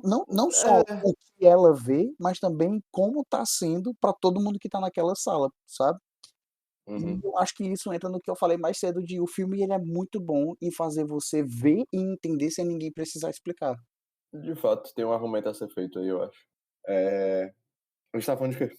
Não só é. o que ela vê, mas também como tá sendo pra todo mundo que tá naquela sala, sabe. E Uhum. eu acho que isso entra no que eu falei mais cedo de o filme ele é muito bom em fazer você ver e entender sem ninguém precisar explicar. De fato, tem um argumento a ser feito aí, eu acho. A gente estava falando de quê?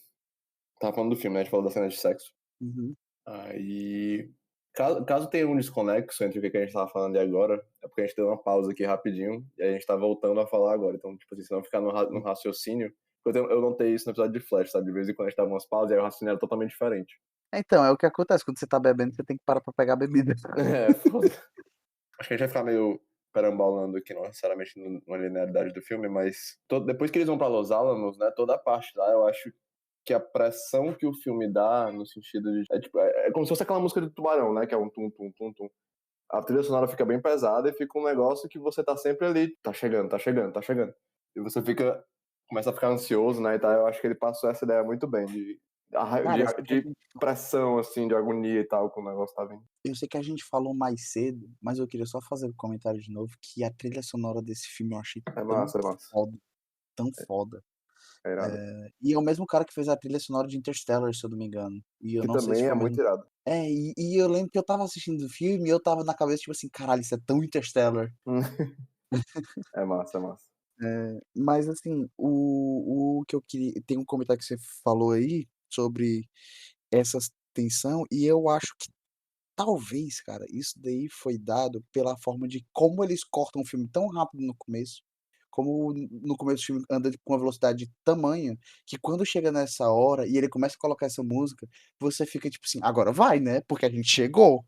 Estava falando do filme, né, a gente falou da cena de sexo. Uhum. Aí, caso tenha um desconexo entre o que a gente tava falando e agora, é porque a gente deu uma pausa aqui rapidinho, e aí a gente tá voltando a falar agora. Então, tipo assim, se não ficar no raciocínio, eu notei isso no episódio de Flash, sabe? De vez em quando a gente dava umas pausas e aí o raciocínio era totalmente diferente. Então, é o que acontece quando você tá bebendo, você tem que parar pra pegar a bebida. É, foda. Acho que a gente vai ficar meio perambolando aqui, não necessariamente na linearidade do filme, mas depois que eles vão pra Los Alamos, né, toda a parte lá, eu acho que a pressão que o filme dá, no sentido de. É, tipo, é como se fosse aquela música do Tubarão, né? Que é um tum, tum, tum, tum. A trilha sonora fica bem pesada e fica um negócio que você tá sempre ali, tá chegando, tá chegando, tá chegando. E você começa a ficar ansioso, né, e tal. Eu acho que ele passou essa ideia muito bem, Cara, eu sei que a de gente pressão, assim, de agonia e tal, que o negócio tá vindo. eu sei que a gente falou mais cedo, mas eu queria só fazer um comentário de novo, que a trilha sonora desse filme eu achei É massa. foda, tão foda. É irado. E é o mesmo cara que fez a trilha sonora de Interstellar, se eu não me engano. E eu Que não sei se também foi é o mesmo. muito irado. E eu lembro que eu estava assistindo o filme e eu estava na cabeça, tipo assim: "Caralho, isso é tão Interstellar". É massa. Mas assim, o que eu queria tem um comentário que você falou aí, sobre essa tensão, e eu acho que talvez, cara, isso daí foi dado pela forma de como eles cortam o filme tão rápido no começo, como no começo o filme anda com uma velocidade tamanha, que quando chega nessa hora e ele começa a colocar essa música, você fica tipo assim: "Agora vai, né, porque a gente chegou",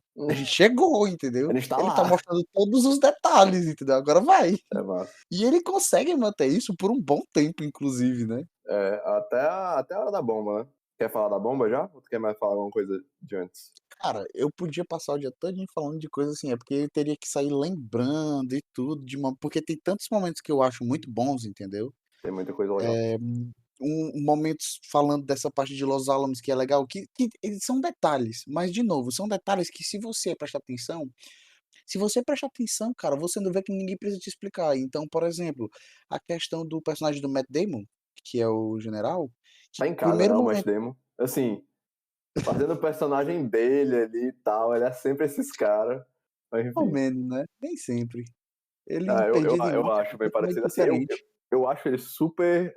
entendeu. Ele está Ele tá lá. mostrando todos os detalhes, entendeu, agora vai. É massa. E ele consegue manter isso por um bom tempo inclusive, né. É, até a hora da bomba, né? Quer falar da bomba já? Ou tu quer mais falar alguma coisa de antes? Cara, eu podia passar o dia todinho falando de coisa assim, é porque eu teria que sair lembrando e tudo de uma porque tem tantos momentos que eu acho muito bons, entendeu. Tem muita coisa legal. Eh, momentos falando dessa parte de Los Alamos que é legal, que eles são detalhes, mas de novo, são detalhes que se você prestar atenção, cara, você não vê que ninguém precisa te explicar. Então, por exemplo, a questão do personagem do Matt Damon, que é o general, que Tá em casa, né, primeiro o Matt momento Damon. Assim, fazendo o personagem dele ali e tal, ele é sempre esses caras. Mas ao enfim. menos, né, nem sempre. Ele Ah, perdia eu demais, acho era bem totalmente parecido. Assim, diferente. eu acho ele super.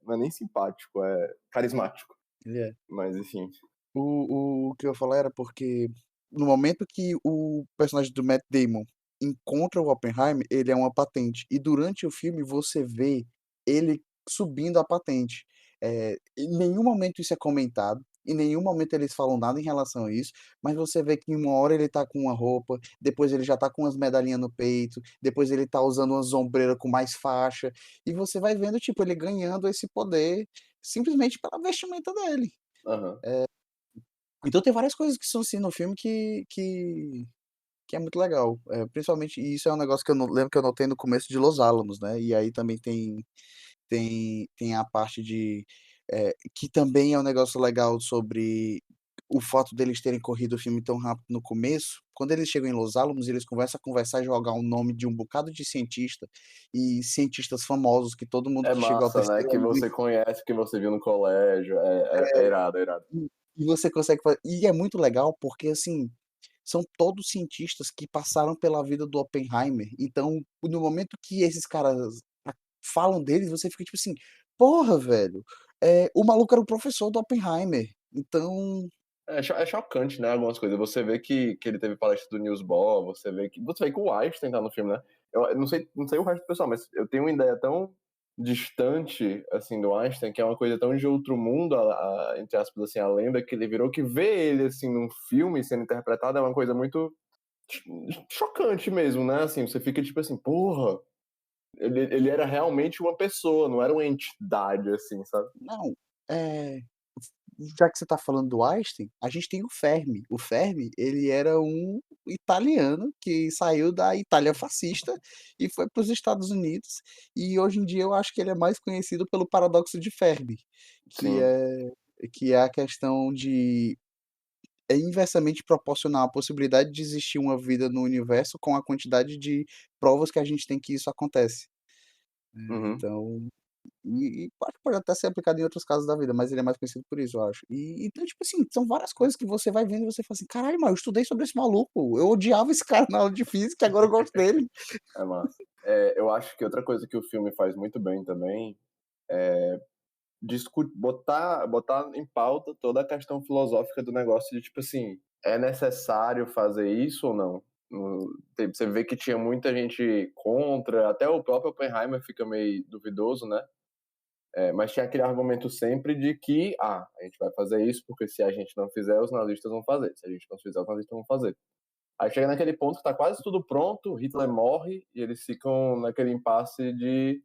Não é nem simpático, é carismático. Ele é. Mas enfim. O que eu ia falar era porque, no momento que o personagem do Matt Damon encontra o Oppenheimer, ele é uma patente, e durante o filme você vê ele subindo a patente. Em nenhum momento isso é comentado, em nenhum momento eles falam nada em relação a isso, mas você vê que em uma hora ele tá com uma roupa, depois ele já tá com umas medalhinhas no peito, depois ele tá usando uma ombreiras com mais faixa, e você vai vendo, tipo, ele ganhando esse poder simplesmente pela vestimenta dele. Aham. Então tem várias coisas que são assim no filme que é muito legal. Principalmente, e isso é um negócio que eu lembro que eu notei no começo de Los Alamos, né? E aí também tem a parte de. Que também é um negócio legal sobre o fato deles terem corrido o filme tão rápido no começo. Quando eles chegam em Los Alamos, eles começam a conversar e jogar o nome de um bocado de cientista e cientistas famosos que todo mundo É que chegou ao massa, né? terceiro Que ali. você conhece, que você viu no colégio. É irado, é irado. E você consegue fazer. E é muito legal porque, assim, são todos cientistas que passaram pela vida do Oppenheimer. Então, no momento que esses caras falam deles, você fica tipo assim: porra, velho, o maluco era o professor do Oppenheimer. Então, É chocante, né? Algumas coisas. Você vê que ele teve palestra do Niels Bohr, você vê que o Einstein tá no filme, né? Eu não sei o resto do pessoal, mas eu tenho uma ideia tão distante, assim, do Einstein, que é uma coisa tão de outro mundo, entre aspas, assim, a lenda que ele virou, que ver ele, assim, num filme sendo interpretado é uma coisa muito chocante mesmo, né? Assim, você fica tipo assim, porra, ele era realmente uma pessoa, não era uma entidade, assim, sabe? não, eh, já que você tá falando do Einstein, a gente tem o Fermi. O Fermi, ele era um italiano que saiu da Itália fascista e foi para os Estados Unidos, e hoje em dia eu acho que ele é mais conhecido pelo paradoxo de Fermi, que Sim. é que é a questão de inversamente proporcional à possibilidade de existir uma vida no universo com a quantidade de provas que a gente tem que isso acontece. Uhum. Então, e acho que pode até ser aplicado em outros casos da vida, mas ele é mais conhecido por isso, eu acho. E então, tipo assim, são várias coisas que você vai vendo e você fala assim: "Caralho, mas eu estudei sobre esse maluco, eu odiava esse cara na aula de física e agora eu gosto dele". É massa. Eu acho que outra coisa que o filme faz muito bem também botar em pauta toda a questão filosófica do negócio de tipo assim, é necessário fazer isso ou não? Você vê que tinha muita gente contra, até o próprio Oppenheimer fica meio duvidoso, né? Mas tinha aquele argumento sempre de que, a gente vai fazer isso porque se a gente não fizer, os nazistas vão fazer. Se a gente não fizer, os nazistas vão fazer. Aí chega naquele ponto que tá quase tudo pronto, Hitler morre e eles ficam naquele impasse de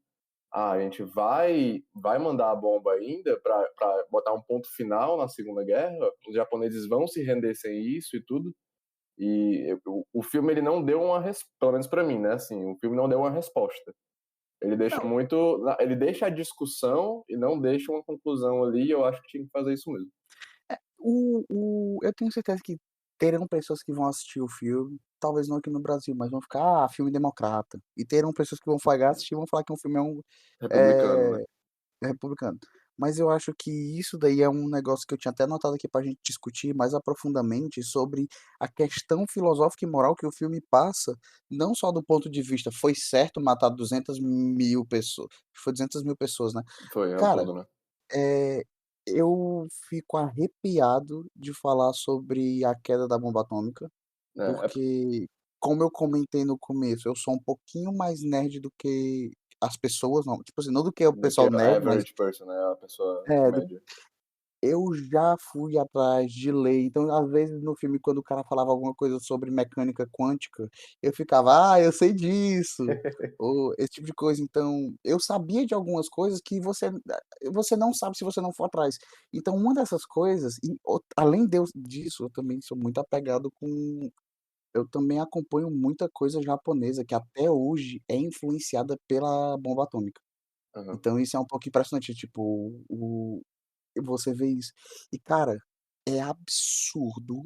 a gente vai mandar a bomba ainda para botar um ponto final na Segunda Guerra. Os japoneses vão se render sem isso e tudo. E o filme ele não deu pelo menos para mim, né? Assim, o filme não deu uma resposta. Não, Ele deixa a discussão e não deixa uma conclusão ali. E eu acho que tinha que fazer isso mesmo. eu tenho certeza que terão pessoas que vão assistir o filme, talvez não aqui no Brasil, mas vão ficar: "Ah, filme democrata". E terão pessoas que vão pagar assistir e vão falar que o filme Republicano, né? é republicano. Mas eu acho que isso daí é um negócio que eu tinha até anotado aqui pra gente discutir mais aprofundadamente sobre a questão filosófica e moral que o filme passa, não só do ponto de vista, foi certo matar 200.000 pessoas, foi 200.000 pessoas, né. Foi ao Cara, todo, né? eh, eu fico arrepiado de falar sobre a queda da bomba atômica, É, porque, como eu comentei no começo, eu sou um pouquinho mais nerd do que as pessoas, não, tipo assim, não do que o do que pessoal a nerd, mas average person, né? A pessoa é, média. eu já fui atrás de ler, então às vezes no filme quando o cara falava alguma coisa sobre mecânica quântica, eu ficava: "Ah, eu sei disso", ou esse tipo de coisa. Então, eu sabia de algumas coisas que você não sabe se você não for atrás. Então uma dessas coisas e além disso, eu também sou muito apegado com eu também acompanho muita coisa japonesa que até hoje é influenciada pela bomba atômica. Aham. Então isso é um pouco impressionante, tipo, o você vê isso. E cara, é absurdo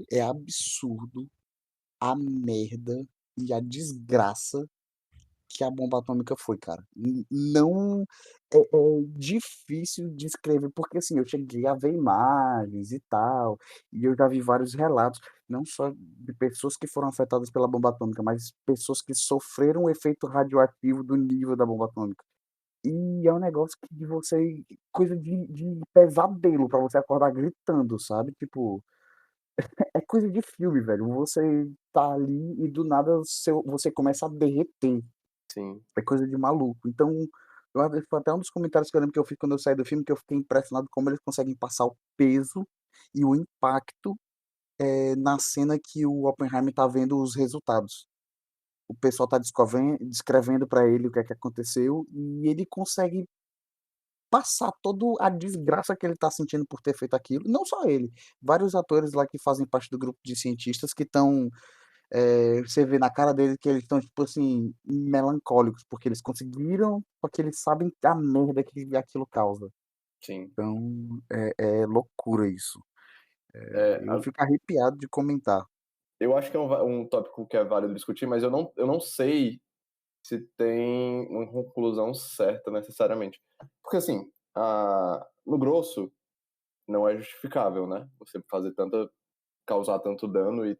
a merda e a desgraça que a bomba atômica foi, cara. Não é difícil de escrever, porque assim, eu cheguei a ver imagens e tal, e eu já vi vários relatos, não só de pessoas que foram afetadas pela bomba atômica, mas pessoas que sofreram o efeito radioativo do nível da bomba atômica. E é um negócio que de você coisa de pesadelo pra você acordar gritando, sabe, tipo, é coisa de filme, velho, você tá ali e do nada você começa a derreter, Sim. é coisa de maluco. Então, foi até um dos comentários que eu lembro que eu fiz quando eu saí do filme, que eu fiquei impressionado como eles conseguem passar o peso e o impacto, na cena que o Oppenheimer tá vendo os resultados. O pessoal tá descrevendo pra ele o que é que aconteceu, e ele consegue passar toda a desgraça que ele tá sentindo por ter feito aquilo. Não só ele, vários atores lá que fazem parte do grupo de cientistas que estão, você vê na cara deles que eles estão, tipo assim, melancólicos, porque eles conseguiram, porque eles sabem a merda que aquilo causa. Sim. Então, é loucura isso. É, Eu fico arrepiado de comentar. eu acho que é um tópico que é válido discutir, mas eu não sei se tem uma conclusão certa necessariamente. Porque assim, no grosso, não é justificável, né? Você causar tanto dano e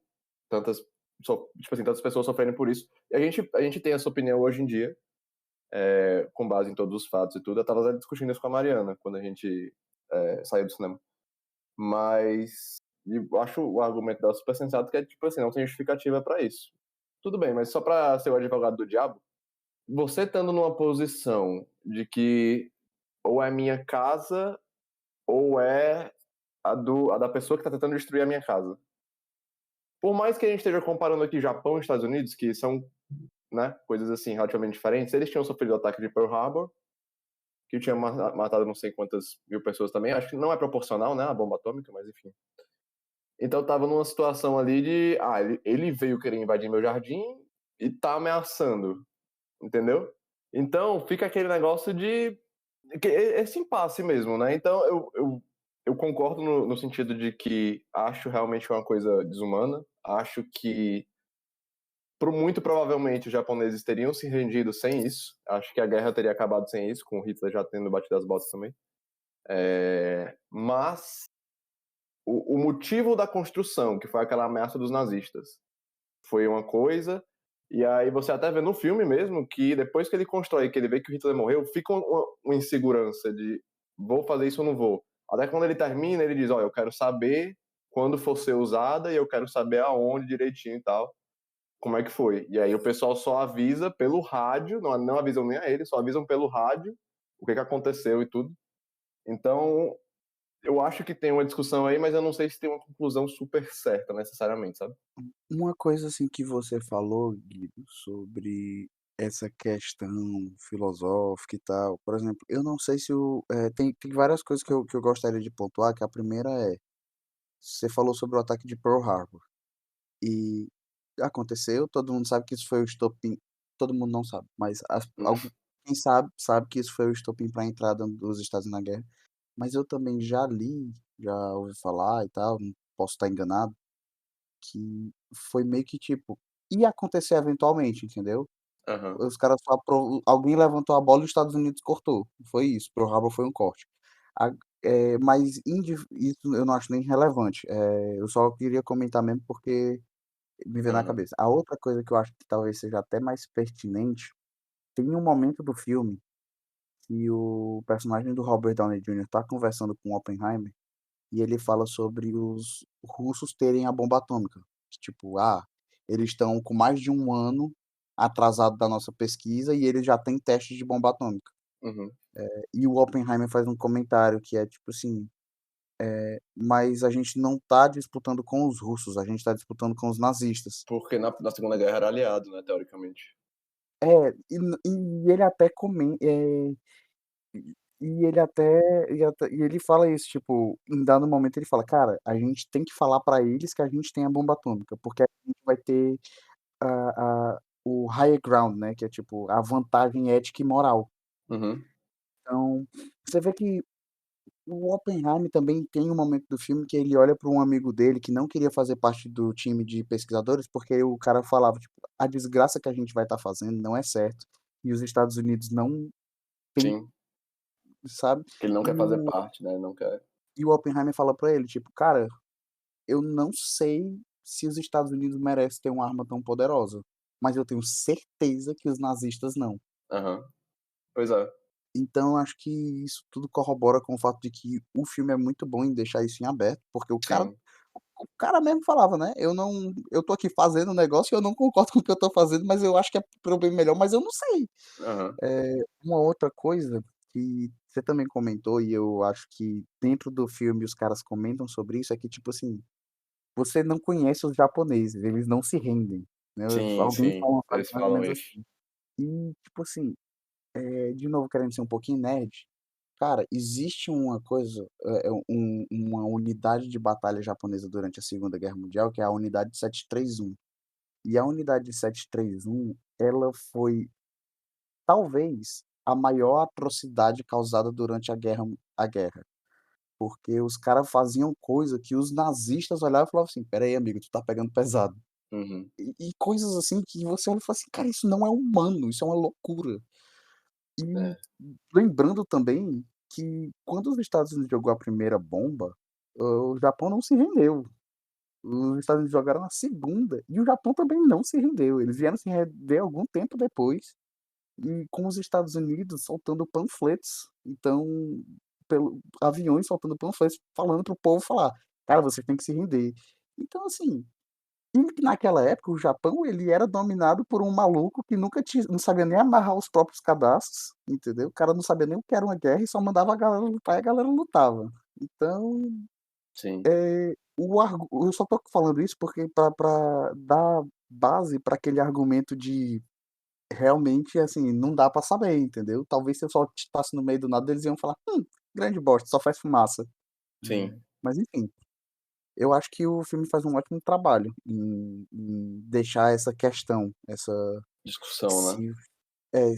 tantas, tipo assim, tantas pessoas sofrerem por isso. E a gente tem essa opinião hoje em dia, com base em todos os fatos e tudo. Eu tava discutindo isso com a Mariana quando a gente saiu do cinema. Mas eu acho o argumento dela super sensato, que é tipo assim, não tem justificativa pra isso. Tudo bem, mas só pra ser o advogado do diabo, você estando numa posição de que ou é minha casa ou é a da pessoa que tá tentando destruir a minha casa. Por mais que a gente esteja comparando aqui Japão e Estados Unidos, que são, né, coisas assim relativamente diferentes, eles tinham sofrido o ataque de Pearl Harbor, que tinha matado não sei quantas mil pessoas também. Acho que não é proporcional, né, a bomba atômica, mas enfim. Então eu tava numa situação ali de, ele veio querer invadir meu jardim e tá ameaçando, entendeu? Então fica aquele negócio de esse impasse mesmo, né? Então eu concordo no sentido de que acho realmente uma coisa desumana, acho que muito provavelmente os japoneses teriam se rendido sem isso, acho que a guerra teria acabado sem isso, com Hitler já tendo batido as botas também. Mas o motivo da construção, que foi aquela ameaça dos nazistas, foi uma coisa, e aí você até vê no filme mesmo que depois que ele constrói, que ele vê que o Hitler morreu, fica uma insegurança de vou fazer isso ou não vou. Até quando ele termina, ele diz, eu quero saber quando for ser usada e eu quero saber aonde direitinho e tal, como é que foi. E aí o pessoal só avisa pelo rádio, não avisam nem a ele, só avisam pelo rádio o que aconteceu e tudo. Então, eu acho que tem uma discussão aí, mas eu não sei se tem uma conclusão super certa necessariamente, sabe? Uma coisa assim que você falou, Guido, sobre essa questão filosófica e tal, por exemplo, eu não sei se tem várias coisas que eu gostaria de pontuar, que a primeira você falou sobre o ataque de Pearl Harbor, e aconteceu, todo mundo sabe que isso foi o estopim, todo mundo não sabe, mas quem sabe, sabe que isso foi o estopim para a entrada dos Estados Unidos na guerra, mas eu também já li, já ouvi falar e tal, não posso estar enganado, que foi meio que tipo, ia acontecer eventualmente, entendeu? Aham. Os caras só alguém levantou a bola e os Estados Unidos cortou. Foi isso, Pearl Harbor foi um corte. A mas isso eu não acho nem relevante, eu só queria comentar mesmo porque me veio na Uhum. cabeça. A outra coisa que eu acho que talvez seja até mais pertinente, tem um momento do filme que o personagem do Robert Downey Jr. tá conversando com Oppenheimer e ele fala sobre os russos terem a bomba atômica. Que, tipo, eles estão com mais de um ano atrasado da nossa pesquisa e eles já têm testes de bomba atômica. Uhum. E o Oppenheimer faz um comentário que é tipo assim, mas a gente não está disputando com os russos, a gente está disputando com os nazistas. Porque na Segunda Guerra era aliado, né, teoricamente. E ele até comenta, e ele fala isso, tipo, em dado momento ele fala, cara, a gente tem que falar para eles que a gente tem a bomba atômica, porque a gente vai ter o higher ground, né, que é tipo a vantagem ética e moral. Uhum. Então, você vê que o Oppenheimer também tem um momento do filme que ele olha para um amigo dele que não queria fazer parte do time de pesquisadores, porque o cara falava, tipo, a desgraça que a gente vai estar fazendo não é certo, e os Estados Unidos não tem, Sim. sabe? Que ele não E quer fazer o, parte, né? Não quer. e o Oppenheimer fala para ele, tipo, cara, eu não sei se os Estados Unidos merecem ter uma arma tão poderosa, mas eu tenho certeza que os nazistas não. Aham. Pois é. Então, acho que isso tudo corrobora com o fato de que o filme é muito bom em deixar isso em aberto, porque Sim. o cara mesmo falava, né? Eu tô aqui fazendo um negócio e eu não concordo com o que eu tô fazendo, mas eu acho que é pro bem melhor, mas eu não sei. Aham. Uma outra coisa que você também comentou, e eu acho que dentro do filme os caras comentam sobre isso, é que, tipo assim, você não conhece os japoneses, eles não se rendem, né? Sim, Alguém sim. fala uma frase Eles mais ou falam menos isso. assim. E, tipo assim, de novo, querendo ser um pouquinho nerd, Cara, existe uma coisa, uma unidade de batalha japonesa durante a Segunda Guerra Mundial, que é a unidade 731. E a unidade 731, ela foi, talvez, a maior atrocidade causada durante a guerra. Porque os caras faziam coisa que os nazistas olhavam e falavam assim: "Espera aí, amigo, tu tá pegando pesado". Uhum. E coisas assim que você olha e fala assim: "Cara, isso não é humano, isso é uma loucura". E É. lembrando também que quando os Estados Unidos jogou a primeira bomba, o Japão não se rendeu. Os Estados Unidos jogaram a segunda e o Japão também não se rendeu. Eles vieram se render algum tempo depois, e com os Estados Unidos soltando panfletos, então, aviões soltando panfletos falando para o povo falar: "Cara, vocês têm que se render". Então, assim, e naquela época o Japão ele era dominado por um maluco que nunca tinha, não sabia nem amarrar os próprios cadastros, entendeu? O cara não sabia nem o que era uma guerra e só mandava a galera lutar e a galera lutava. Então, Sim, eu só tô falando isso porque para dar base para aquele argumento de realmente, assim, não dá pra saber, entendeu? Talvez se eu soltasse no meio do nada, eles iam falar: grande bosta, só faz fumaça". sim. Mas enfim, eu acho que o filme faz um ótimo trabalho em deixar essa questão, essa Discussão, né? se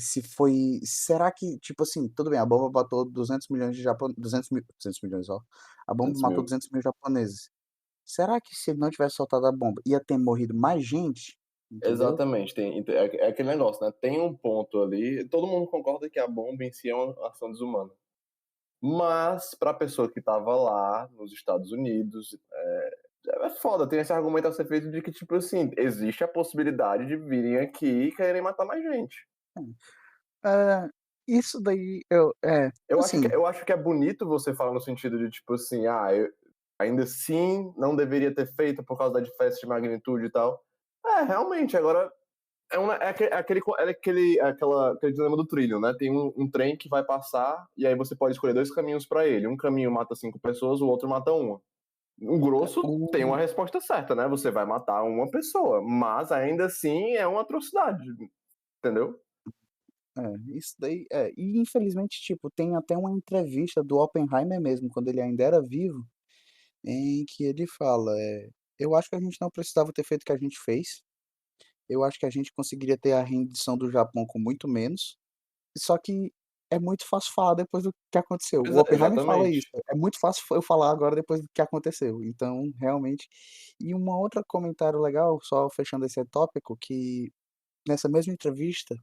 se foi, será que, tipo assim, tudo bem, a bomba matou 200 milhões de japo 200 milhões, ó, a bomba 200 matou mil. 200 mil japoneses. Será que se ele não tivesse soltado a bomba, ia ter morrido mais gente? Entendeu? Exatamente, é aquele negócio, né, tem um ponto ali, todo mundo concorda que a bomba em si é uma ação desumana. Mas pra pessoa que estava lá nos Estados Unidos, é foda, tem esse argumento a ser feito de que, tipo assim, existe a possibilidade de virem aqui e quererem matar mais gente. Isso daí assim, Eu acho que é bonito você falar no sentido de, tipo assim, ainda assim não deveria ter feito por causa da diferença de magnitude e tal. É, realmente, agora aquele dilema do trilho, né? Tem um trem que vai passar e aí você pode escolher dois caminhos pra ele. Um caminho mata 5 pessoas, o outro mata uma. O grosso tem uma o resposta certa, né? Você vai matar uma pessoa, mas ainda assim é uma atrocidade, entendeu? isso daí e infelizmente, tipo, tem até uma entrevista do Oppenheimer mesmo, quando ele ainda era vivo, em que ele fala, "Eu acho que a gente não precisava ter feito o que a gente fez, eu acho que a gente conseguiria ter a rendição do Japão com muito menos, só que é muito fácil falar depois do que aconteceu". O Oppenheimer fala Exatamente. isso: "É muito fácil eu falar agora depois do que aconteceu". Então, realmente, e uma outra comentário legal, só fechando esse tópico, que nessa mesma entrevista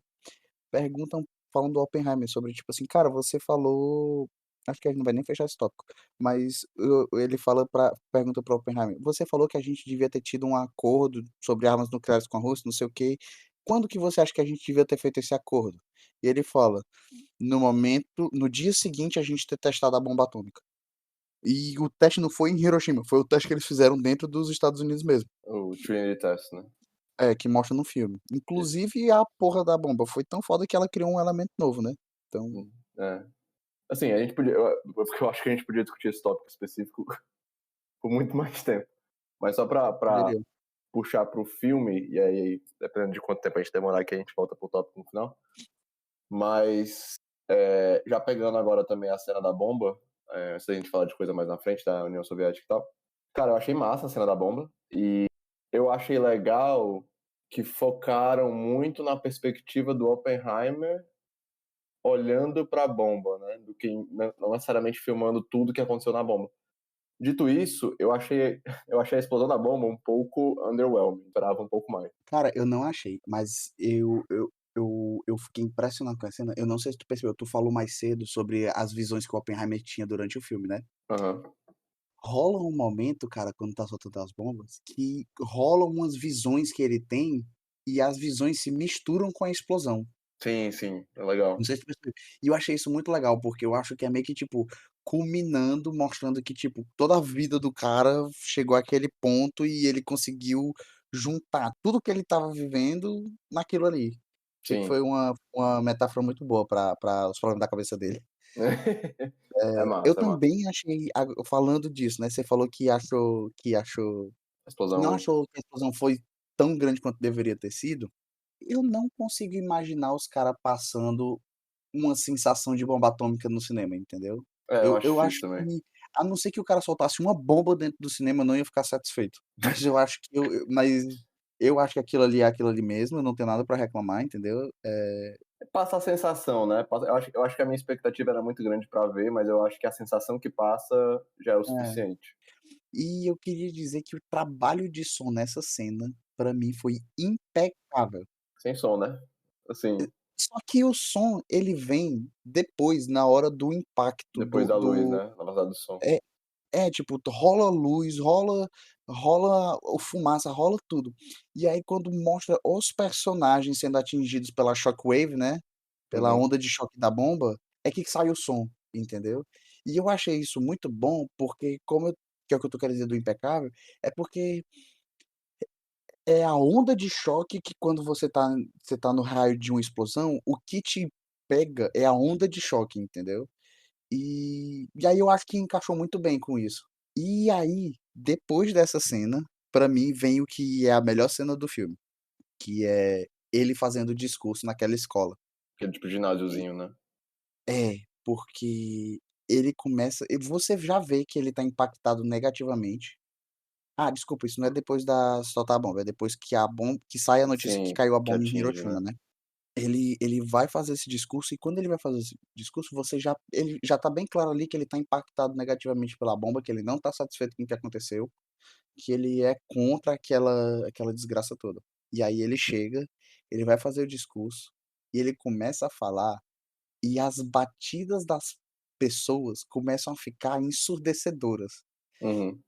perguntam, falam do Oppenheimer sobre, tipo assim: "Cara, você falou", acho que a gente não vai nem fechar esse tópico, mas ele pergunta para o Oppenheimer: "Você falou que a gente devia ter tido um acordo sobre armas nucleares com a Rússia, não sei o quê. Quando que você acha que a gente devia ter feito esse acordo?". E ele fala: no dia seguinte a gente ter testado a bomba atômica". E o teste não foi em Hiroshima, foi o teste que eles fizeram dentro dos Estados Unidos mesmo. O Trinity Test, né? É, que mostra no filme. Isso. Inclusive a porra da bomba foi tão foda que ela criou um elemento novo, né. Então, É. Assim, a gente podia. Porque eu acho que a gente podia discutir esse tópico específico por muito mais tempo. Mas só pra poderia. puxar pro filme, e aí, dependendo de quanto tempo a gente demorar aqui, a gente volta pro tópico no final. Mas, já pegando agora também a cena da bomba, antes da gente falar de coisa mais na frente, da União Soviética e tal. Cara, eu achei massa a cena da bomba. E eu achei legal que focaram muito na perspectiva do Oppenheimer olhando pra bomba, né? Do que não necessariamente filmando tudo que aconteceu na bomba. Dito isso, eu achei a explosão da bomba um pouco underwhelming, esperava um pouco mais. Cara, eu não achei, mas eu fiquei impressionado com a cena. Eu não sei se tu percebeu, tu falou mais cedo sobre as visões que o Oppenheimer tinha durante o filme, né. Aham. Rola um momento, cara, quando tá soltando as bombas, que rolam umas visões que ele tem, e as visões se misturam com a explosão. Sim, sim, é Não legal. sei se tu percebeu. E eu achei isso muito legal, porque eu acho que é meio que, tipo, culminando, mostrando que, tipo, toda a vida do cara chegou àquele ponto e ele conseguiu juntar tudo que ele estava vivendo naquilo ali. Achei que Sim. foi uma metáfora muito boa para os problemas da cabeça dele. É Eu massa, é massa. também achei, falando disso, né, você falou que não Explosão. achou que a explosão foi tão grande quanto deveria ter sido. Eu não consigo imaginar os cara passando uma sensação de bomba atômica no cinema, entendeu? É, eu acho Eu difícil acho também. que, a não ser que o cara soltasse uma bomba dentro do cinema, eu não ia ficar satisfeito. Mas eu acho que eu acho que aquilo ali é aquilo ali mesmo, eu não tenho nada pra reclamar, entendeu? Passa a sensação, né? Eu acho que a minha expectativa era muito grande pra ver, mas eu acho que a sensação que passa já é o É. suficiente. E eu queria dizer que o trabalho de som nessa cena, pra mim, foi impecável. Sem som, né? Assim, Só que o som, ele vem depois, na hora do impacto depois da luz, né? Na verdade do som. é tipo, rola luz, rola o fumaça, rola tudo. E aí quando mostra os personagens sendo atingidos pela shockwave, né, pela Uhum. onda de choque da bomba, é que sai o som, entendeu. E eu achei isso muito bom, porque que é o que eu tô querendo dizer do impecável, é porque é a onda de choque que quando você tá no raio de uma explosão, o que te pega é a onda de choque, entendeu. E aí eu acho que encaixou muito bem com isso. E aí, depois dessa cena, pra mim vem o que é a melhor cena do filme, que é ele fazendo o discurso naquela escola. Aquele tipo E ginásiozinho, né? porque ele começa e você já vê que ele tá impactado negativamente. Ah, desculpa, isso não é depois da soltar a bomba, é depois que sai a notícia que Sim, caiu a que bomba em atinge, Hiroshima, né? né. Ele vai fazer esse discurso e quando ele vai fazer esse discurso, ele já tá bem claro ali que ele tá impactado negativamente pela bomba, que ele não tá satisfeito com o que aconteceu, que ele é contra aquela desgraça toda. E aí ele chega, ele vai fazer o discurso, e ele começa a falar, e as batidas das pessoas começam a ficar ensurdecedoras. Uhum.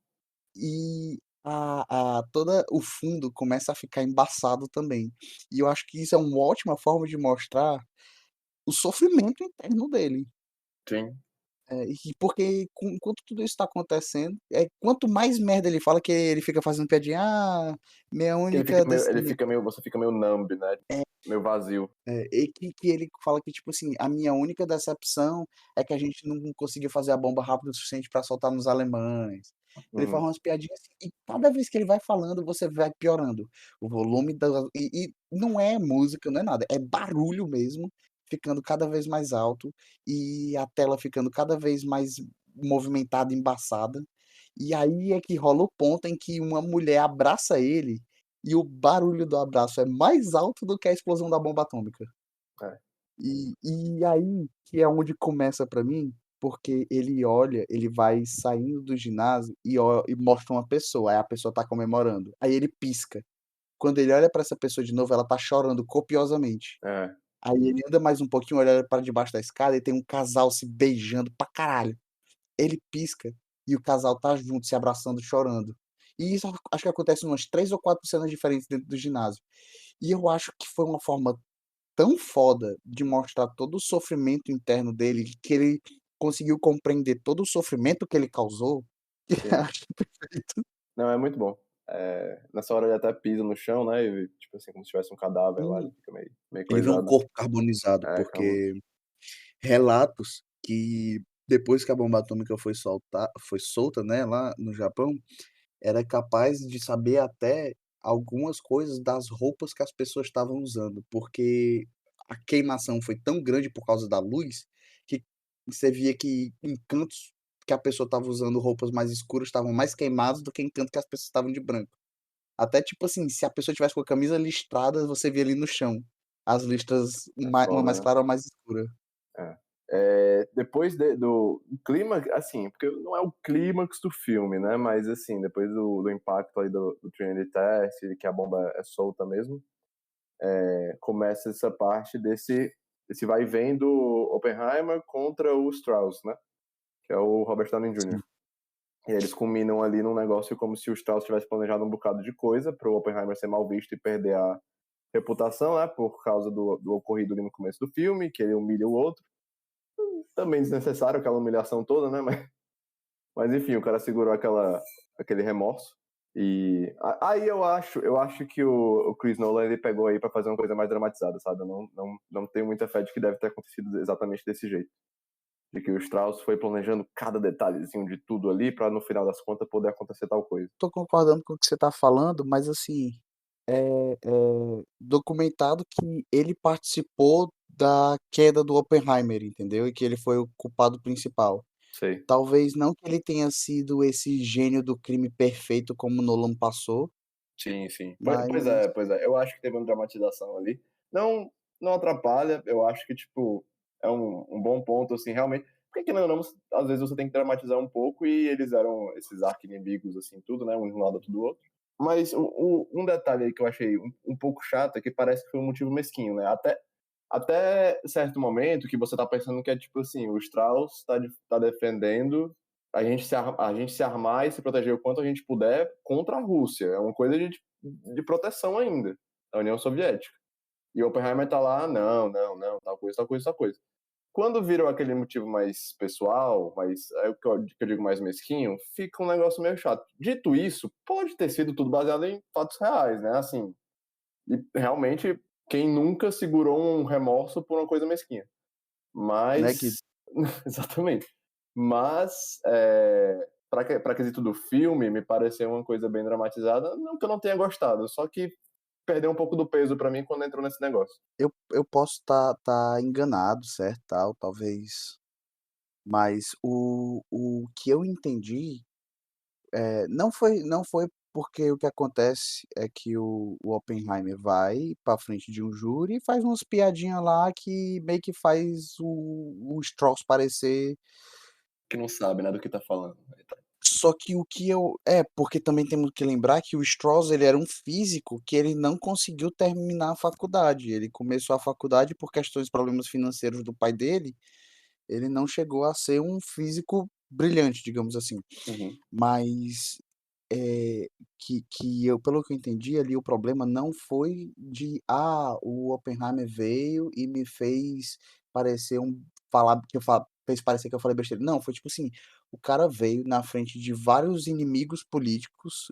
E a toda o fundo começa a ficar embaçado também. E eu acho que isso é uma ótima forma de mostrar o sofrimento interno dele. Sim. E porque enquanto tudo isso tá acontecendo, quanto mais merda ele fala, que ele fica fazendo piadinha: "Ah, minha Que única ele fica meio, você fica meio numb, né? Meio vazio. e que ele fala que, tipo assim: "A minha única decepção é que a gente não conseguiu fazer a bomba rápido o suficiente pra soltar nos alemães". Ele faz Uhum. umas piadinhas assim, e cada vez que ele vai falando, você vai piorando. O volume da e não é música, não é nada, é barulho mesmo, ficando cada vez mais alto, e a tela ficando cada vez mais movimentada, embaçada. E aí é que rola o ponto em que uma mulher abraça ele e o barulho do abraço é mais alto do que a explosão da bomba atômica. É. E aí que é onde começa pra mim, porque ele olha, ele vai saindo do ginásio e mostra uma pessoa, aí a pessoa tá comemorando, aí ele pisca. Quando ele olha pra essa pessoa de novo, ela tá chorando copiosamente. É. Aí ele anda mais um pouquinho, olha para debaixo da escada e tem um casal se beijando pra caralho. Ele pisca e o casal tá junto, se abraçando, chorando. E isso acho que acontece em umas 3 ou 4 cenas diferentes dentro do ginásio. E eu acho que foi uma forma tão foda de mostrar todo o sofrimento interno dele, que ele conseguiu compreender todo o sofrimento que ele causou, que eu Sim. acho perfeito. Não, é muito bom. Nessa hora ele até pisa no chão, né? E, tipo assim, como se tivesse um cadáver lá, ele Sim. fica meio Ele vê um coisado. corpo carbonizado, É, calma. porque relatos que depois que a bomba atômica foi solta, né, lá no Japão, era capaz de saber até algumas coisas das roupas que as pessoas estavam usando, porque a queimação foi tão grande por causa da luz, que você via que em cantos que a pessoa estava usando roupas mais escuras estavam mais queimados do que em canto que as pessoas estavam de branco. Até tipo assim, se a pessoa tivesse com a camisa listrada, você via ali no chão, as listras É uma foda, mais né? clara ou mais escura. É. Depois do clima, assim, porque não é o clímax do filme, né? Mas assim, depois do impacto aí do Trinity Test, que a bomba é solta mesmo, começa essa parte desse vai e vem do Oppenheimer contra o Strauss, né? Que é o Robert Downey Jr. Sim. E eles culminam ali num negócio como se o Strauss tivesse planejado um bocado de coisa para o Oppenheimer ser mal visto e perder a reputação, né? Por causa do ocorrido ali no começo do filme, que ele humilha o outro. Também desnecessário aquela humilhação toda, né? Mas enfim, o cara segurou aquele remorso. E aí eu acho que o Chris Nolan ele pegou aí pra fazer uma coisa mais dramatizada, sabe? Eu não tenho muita fé de que deve ter acontecido exatamente desse jeito. De que o Strauss foi planejando cada detalhezinho de tudo ali pra no final das contas poder acontecer tal coisa. Tô concordando com o que você tá falando, mas assim, documentado que ele participou da queda do Oppenheimer, entendeu? E que ele foi o culpado principal. Sei. Talvez não que ele tenha sido esse gênio do crime perfeito como Nolan passou, Sim, sim. Pois mas é, pois é. Eu acho que teve uma dramatização ali. Não, não atrapalha, eu acho que, tipo, é um bom ponto, assim, realmente. Porque, que não, às vezes você tem que dramatizar um pouco e eles eram esses arqui-inimigos, assim, tudo, né? Um de um lado, outro do outro. Mas um detalhe aí que eu achei um pouco chato é que parece que foi um motivo mesquinho, né? Até certo momento que você tá pensando que é tipo assim, o Strauss tá defendendo a gente se armar e se proteger o quanto a gente puder contra a Rússia. É uma coisa de proteção ainda, da União Soviética. E o Oppenheimer tá lá, não, não, não, tal coisa, tal coisa, tal coisa. Quando viram aquele motivo mais pessoal, mais, é o que eu digo mais mesquinho, fica um negócio meio chato. Dito isso, pode ter sido tudo baseado em fatos reais, né? Assim, e realmente, quem nunca segurou um remorso por uma coisa mesquinha? né, que Mas, exatamente. Mas, para quesito do filme, me pareceu uma coisa bem dramatizada. Não que eu não tenha gostado, só que perdeu um pouco do peso pra mim quando entrou nesse negócio. eu posso estar enganado, certo, tal, talvez, mas o que eu entendi, não foi porque o que acontece é que o Oppenheimer vai pra frente de um júri e faz umas piadinha lá que meio que faz o Strauss parecer. Que não sabe, né, do que tá falando. Só que o que porque também temos que lembrar que o Strauss, ele era um físico que ele não conseguiu terminar a faculdade. Ele começou a faculdade por questões, problemas financeiros do pai dele, ele não chegou a ser um físico brilhante, digamos assim. Uhum. Mas, que eu pelo que eu entendi ali, o problema não foi de: "Ah, o Oppenheimer veio e me fez parecer falar que eu fa fez parecer que eu falei besteira". Não, foi tipo assim, o cara veio na frente de vários inimigos políticos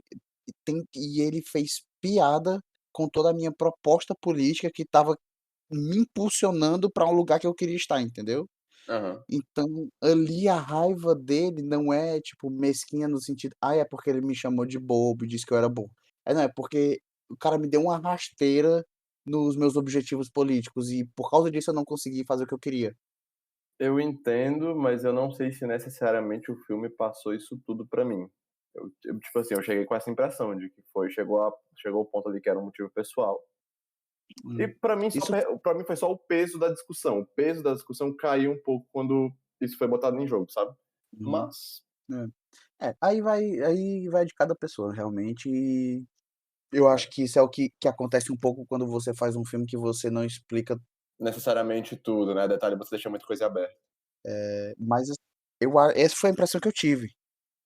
e ele fez piada com toda a minha proposta política que estava me impulsionando para um lugar que eu queria estar, entendeu? Aham. Então, ali a raiva dele não é, tipo, mesquinha no sentido: "Ai, é porque ele me chamou de bobo e disse que eu era burro". Não, é porque o cara me deu uma rasteira nos meus objetivos políticos e por causa disso eu não consegui fazer o que eu queria. Eu entendo, mas eu não sei se necessariamente o filme passou isso tudo pra mim. Tipo assim, eu cheguei com essa impressão de que chegou ao ponto ali que era um motivo pessoal. E Hum. pra mim Isso para mim foi só o peso da discussão. O peso da discussão caiu um pouco quando isso foi botado em jogo, sabe. uhum, Mas, aí vai de cada pessoa realmente e eu acho é, que isso é o que acontece um pouco quando você faz um filme que você não explica, necessariamente tudo, né, detalhe, você deixa muita coisa aberta. mas eu a essa foi a impressão que eu tive.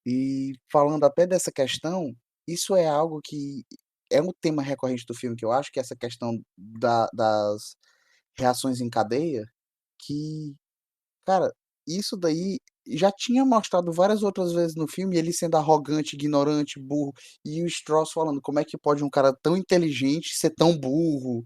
E falando até dessa questão, isso é algo que é um tema recorrente do filme que eu acho que é essa questão das reações em cadeia, que, cara, isso daí já tinha mostrado várias outras vezes no filme, ele sendo arrogante, ignorante, burro, e o Strauss falando: "Como é que pode um cara tão inteligente ser tão burro?".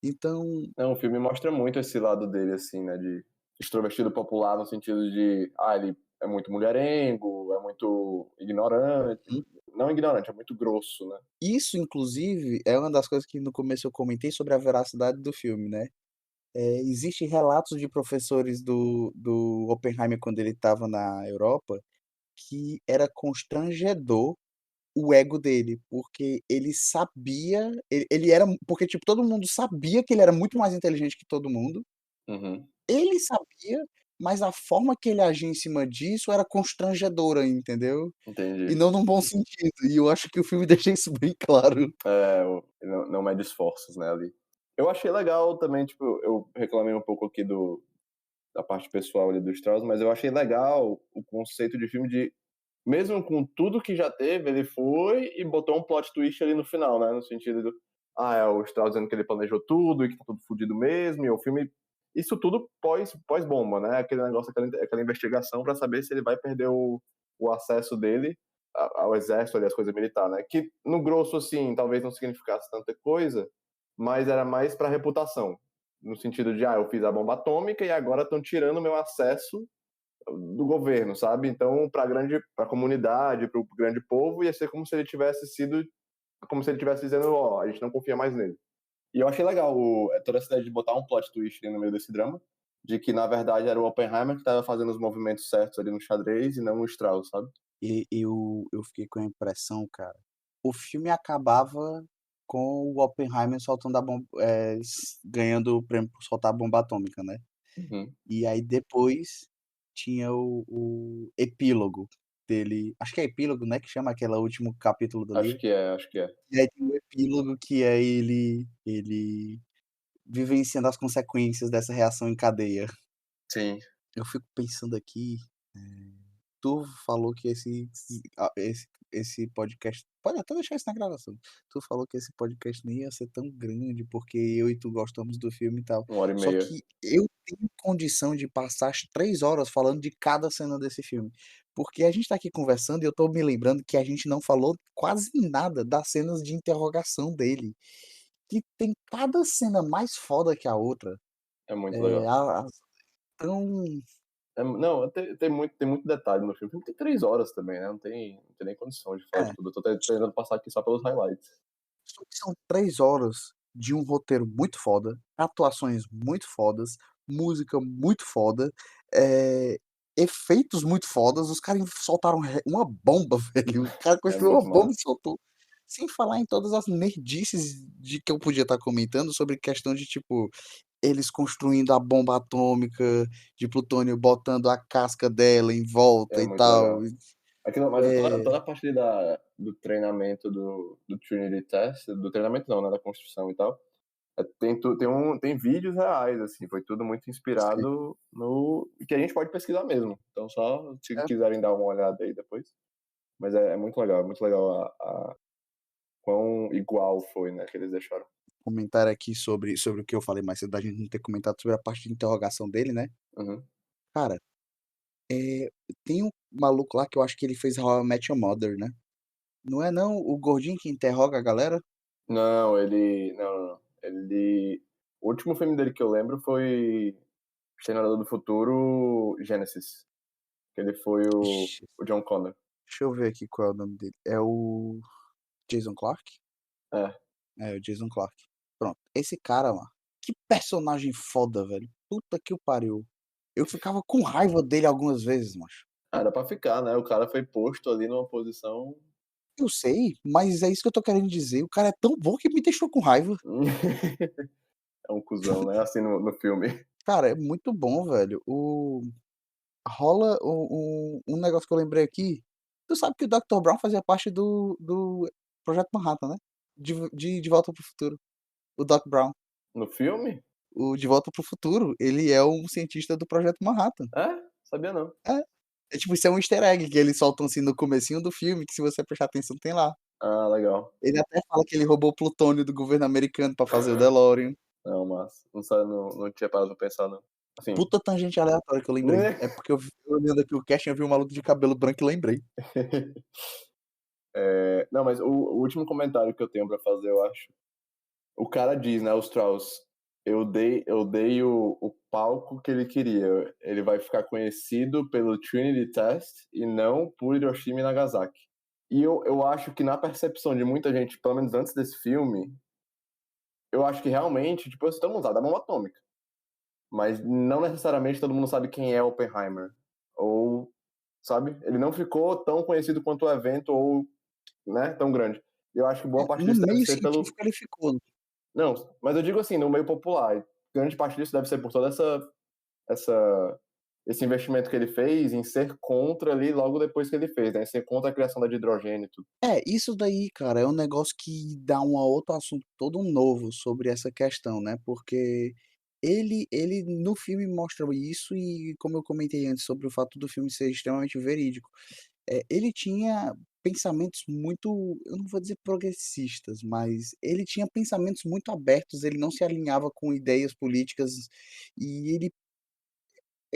Então, Não, o filme mostra muito esse lado dele, assim, né, de extrovertido popular no sentido de, ele é muito mulherengo, é muito ignorante, hum, não ignorante, é muito grosso, né. isso inclusive é uma das coisas que no começo eu comentei sobre a veracidade do filme, né. Existe relatos de professores do Oppenheimer quando ele estava na Europa, que era constrangedor o ego dele, porque ele sabia ele era porque, tipo, todo mundo sabia que ele era muito mais inteligente que todo mundo, Uhum, ele sabia, mas a forma que ele agia em cima disso era constrangedora, entendeu? E entendi. não num bom sentido, e eu acho que o filme deixa isso bem claro. É, o não mede esforços, né, ali. Eu achei legal também, tipo, eu reclamei um pouco aqui da parte pessoal ali do Strauss, mas eu achei legal o conceito de filme de mesmo com tudo que já teve, ele foi e botou um plot twist ali no final, né, no sentido do, é o Strauss dizendo que ele planejou tudo e que tá tudo fudido mesmo, e o filme isso tudo pós-bomba, né, aquele negócio, aquela investigação pra saber se ele vai perder o acesso dele ao exército ali, as coisas militares, né, que no grosso, assim, talvez não significasse tanta coisa, mas era mais pra reputação, no sentido de, eu fiz a bomba atômica e agora estão tirando meu acesso do governo, sabe? Então, para a comunidade, para o grande povo, ia ser como se ele tivesse sido, como se ele tivesse dizendo, a gente não confia mais nele. E eu achei legal toda essa ideia de botar um plot twist ali no meio desse drama, de que na verdade era o Oppenheimer que estava fazendo os movimentos certos ali no xadrez e não o Strauss, sabe? E eu fiquei com a impressão, cara, o filme acabava com o Oppenheimer soltando a bomba, ganhando o prêmio por soltar a bomba atômica, né? Uhum. E aí depois tinha o epílogo dele, acho que é epílogo, né, que chama aquele último capítulo do Acho livro. que é, acho que é. E aí tem o epílogo que é ele vivenciando as consequências dessa reação em cadeia. Sim, Eu fico pensando aqui, eh, tu falou que esse podcast pode até deixar isso na gravação. Tu falou que esse podcast nem ia ser tão grande, porque eu e tu gostamos do filme e tal. 1 hora e Só meia. que eu tenho condição de passar as 3 horas falando de cada cena desse filme. Porque a gente tá aqui conversando e eu tô me lembrando que a gente não falou quase nada das cenas de interrogação dele, que tem cada cena mais foda que a outra. É muito Eh, legal. a as tão Não, tem muito detalhe no filme. O filme tem 3 horas também, né? Não tem nem condição de falar de é. tudo. Eu tô tentando passar aqui só pelos highlights. Só que são 3 horas de um roteiro muito foda, atuações muito fodas, música muito foda, efeitos muito fodas. Os caras soltaram uma bomba, velho. O cara É construiu uma muito bomba massa. e soltou. Sem falar em todas as nerdices de que eu podia estar comentando sobre questão de, tipo, eles construindo a bomba atômica de plutônio, botando a casca dela em volta É e muito tal. legal. Mas toda, É, toda a parte ali do treinamento do Trinity Test, do treinamento não, né? Da construção e tal. Tem vídeos reais, assim, foi tudo muito sim. inspirado no que a gente pode pesquisar mesmo. Então, só se É, quiserem dar uma olhada aí depois. Mas é muito legal quão igual foi, né, que eles deixaram. comentário aqui sobre o que eu falei mais cedo, da gente não ter comentado sobre a parte de interrogação dele, né. Uhum. Cara, tem um maluco lá que eu acho que ele fez How I Met Your Mother, né. Não é não o gordinho que interroga a galera? Não, ele. Não, não, não. Ele. O último filme dele que eu lembro foi Exterminador do Futuro Gênesis. Que ele foi Ixi, o John Connor. deixa eu ver aqui qual é o nome dele. É o Jason Clarke? É. É, o Jason Clarke. Pronto, esse cara lá, que personagem foda, velho. Puta que o pariu. Eu ficava com raiva dele algumas vezes, macho. Ah, era pra ficar, né? O cara foi posto ali numa posição. Eu sei, mas é isso que eu tô querendo dizer, o cara é tão bom que me deixou com raiva. É um cuzão, né? Assim no filme. Cara, é muito bom, velho. Rola um negócio que eu lembrei aqui. Tu sabe que o Dr. Brown fazia parte do Projeto Manhattan, né? De Volta para o Futuro. O Doc Brown. No filme? O De Volta para o Futuro, ele é um cientista do Projeto Manhattan. É? Sabia não. É. É tipo, isso é um easter egg que eles soltam assim no comecinho do filme, que se você prestar atenção tem lá. Ah, legal. Ele até fala que ele roubou plutônio do governo americano pra fazer o DeLorean. Não, mas não tinha parado pra pensar, não. Assim. Puta tangente aleatória que eu lembrei. É porque eu olhando aqui o casting, eu vi um maluco de cabelo branco e lembrei. Não, mas o último comentário que eu tenho pra fazer, eu acho. O cara diz, né, o Strauss, eu dei o palco que ele queria. Ele vai ficar conhecido pelo Trinity Test e não por Hiroshima e Nagasaki. E eu acho que na percepção de muita gente, pelo menos antes desse filme, eu acho que realmente, tipo, todo mundo sabe da bomba atômica. Mas não necessariamente todo mundo sabe quem é Oppenheimer. Ou, sabe? Ele não ficou tão conhecido quanto o evento ou, né, tão grande. Eu acho que boa parte No disso deve meio ser pelo. científico ele ficou. Não, mas eu digo assim, no meio popular. Grande parte disso deve ser por toda essa, esse investimento que ele fez em ser contra ali logo depois que ele fez, né? Em ser contra a criação da de hidrogênio e tudo. É, isso daí, cara, é um negócio que dá um outro assunto todo novo sobre essa questão, né? Porque ele no filme mostra isso e como eu comentei antes sobre o fato do filme ser extremamente verídico, ele tinha pensamentos muito, eu não vou dizer progressistas, mas ele tinha pensamentos muito abertos, ele não se alinhava com ideias políticas e ele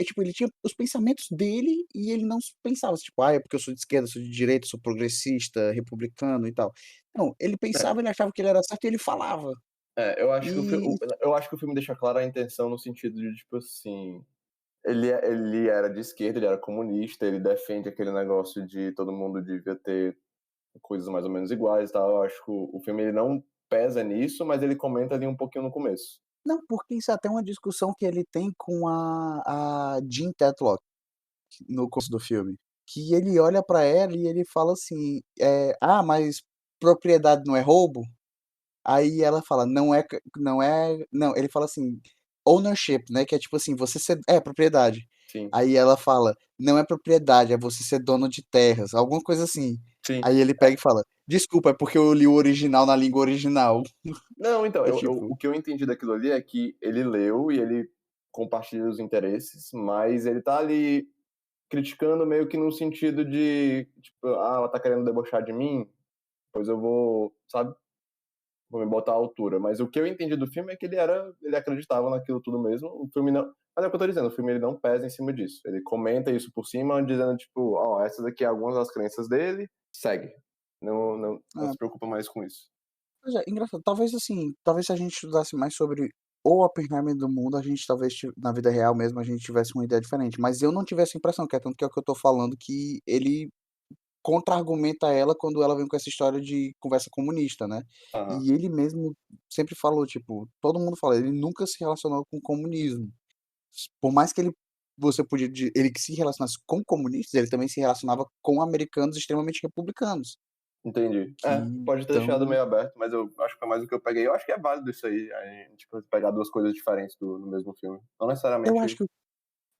tipo, ele tinha os pensamentos dele e ele não pensava, tipo: "Ah, é porque eu sou de esquerda, sou de direita, sou progressista, republicano e tal". Não, ele É, pensava, ele achava que ele era certo e ele falava. eu acho que E eu acho que o filme deixa clara a intenção no sentido de, tipo assim, ele era de esquerda, ele era comunista, ele defende aquele negócio de todo mundo devia ter coisas mais ou menos iguais e tal. Eu acho que o filme ele não pesa nisso, mas ele comenta ali um pouquinho no começo. Não, porque isso é até uma discussão que ele tem com a Jean Tatlock no começo do filme. Que ele olha pra ela e ele fala assim: "Ah, mas propriedade não é roubo?" Aí ela fala: "Não é não é", não, ele fala assim: "Ownership", né, que é tipo assim, você ser propriedade. Sim, Aí ela fala: "Não é propriedade, é você ser dono de terras", alguma coisa assim. sim. Aí ele pega e fala: "Desculpa, é porque eu li o original na língua original". Não, então, É tipo o que eu entendi daquilo ali é que ele leu e ele compartilha os interesses, mas ele tá ali criticando meio que no sentido de, tipo, ah, ela tá querendo debochar de mim, pois eu vou, sabe, vou me botar à altura. Mas o que eu entendi do filme é que ele acreditava naquilo tudo mesmo. O filme não, mas é o que eu tô dizendo, o filme ele não pesa em cima disso. Ele comenta isso por cima, dizendo, tipo, ó, essas aqui é algumas das crenças dele, segue. Não é, se preocupa mais com isso. pois é, engraçado, talvez assim, talvez se a gente estudasse mais sobre o Oppenheimer do mundo, a gente talvez na vida real mesmo, a gente tivesse uma ideia diferente, mas eu não tive essa impressão, que é tanto que é o que eu tô falando, que ele contra-argumenta ela quando ela vem com essa história de conversa comunista, né. Aham. E ele mesmo sempre falou, tipo, todo mundo fala, ele nunca se relacionou com o comunismo. Por mais que você podia ele que se relacionasse com comunistas, ele também se relacionava com americanos extremamente republicanos, Entendi. que É, pode ter deixado então meio aberto, mas eu acho que foi mais o que eu peguei. Eu acho que é válido isso aí, tipo, pegar duas coisas diferentes no mesmo filme. Não eu acho necessariamente. que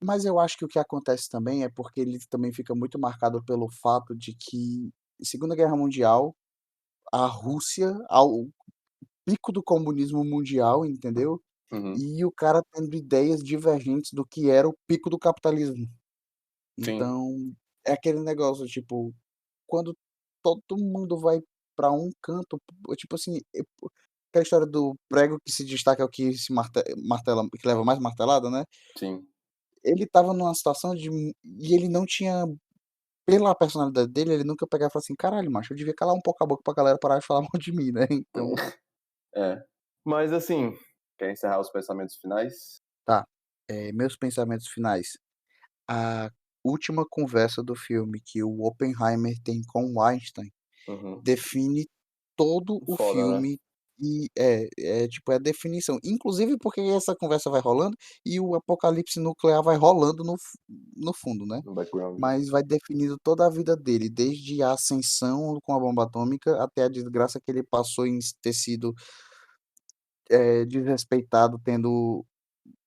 mas eu acho que o que acontece também é porque ele também fica muito marcado pelo fato de que, Segunda Guerra Mundial, a Rússia, ao pico do comunismo mundial, entendeu? Uhum. E o cara tendo ideias divergentes do que era o pico do capitalismo. Sim, Então, é aquele negócio, tipo, quando todo mundo vai pra um canto, tipo assim, aquela história do prego que se destaca é o que se martela, que leva mais martelada, né? sim. Ele estava numa situação e ele não tinha, pela personalidade dele, ele nunca pegava e falava assim: "Caralho, macho, eu devia calar um pouco a boca pra galera parar de falar mal de mim", né, então É. Mas assim, quer encerrar os pensamentos finais? tá. Meus pensamentos finais. A última conversa do filme que o Oppenheimer tem com o Einstein Uhum. define todo o Foda, né? filme e tipo, é a definição. Inclusive porque essa conversa vai rolando e o apocalipse nuclear vai rolando no fundo, né. No background. Mas vai definindo toda a vida dele, desde a ascensão com a bomba atômica até a desgraça que ele passou em ter sido, desrespeitado tendo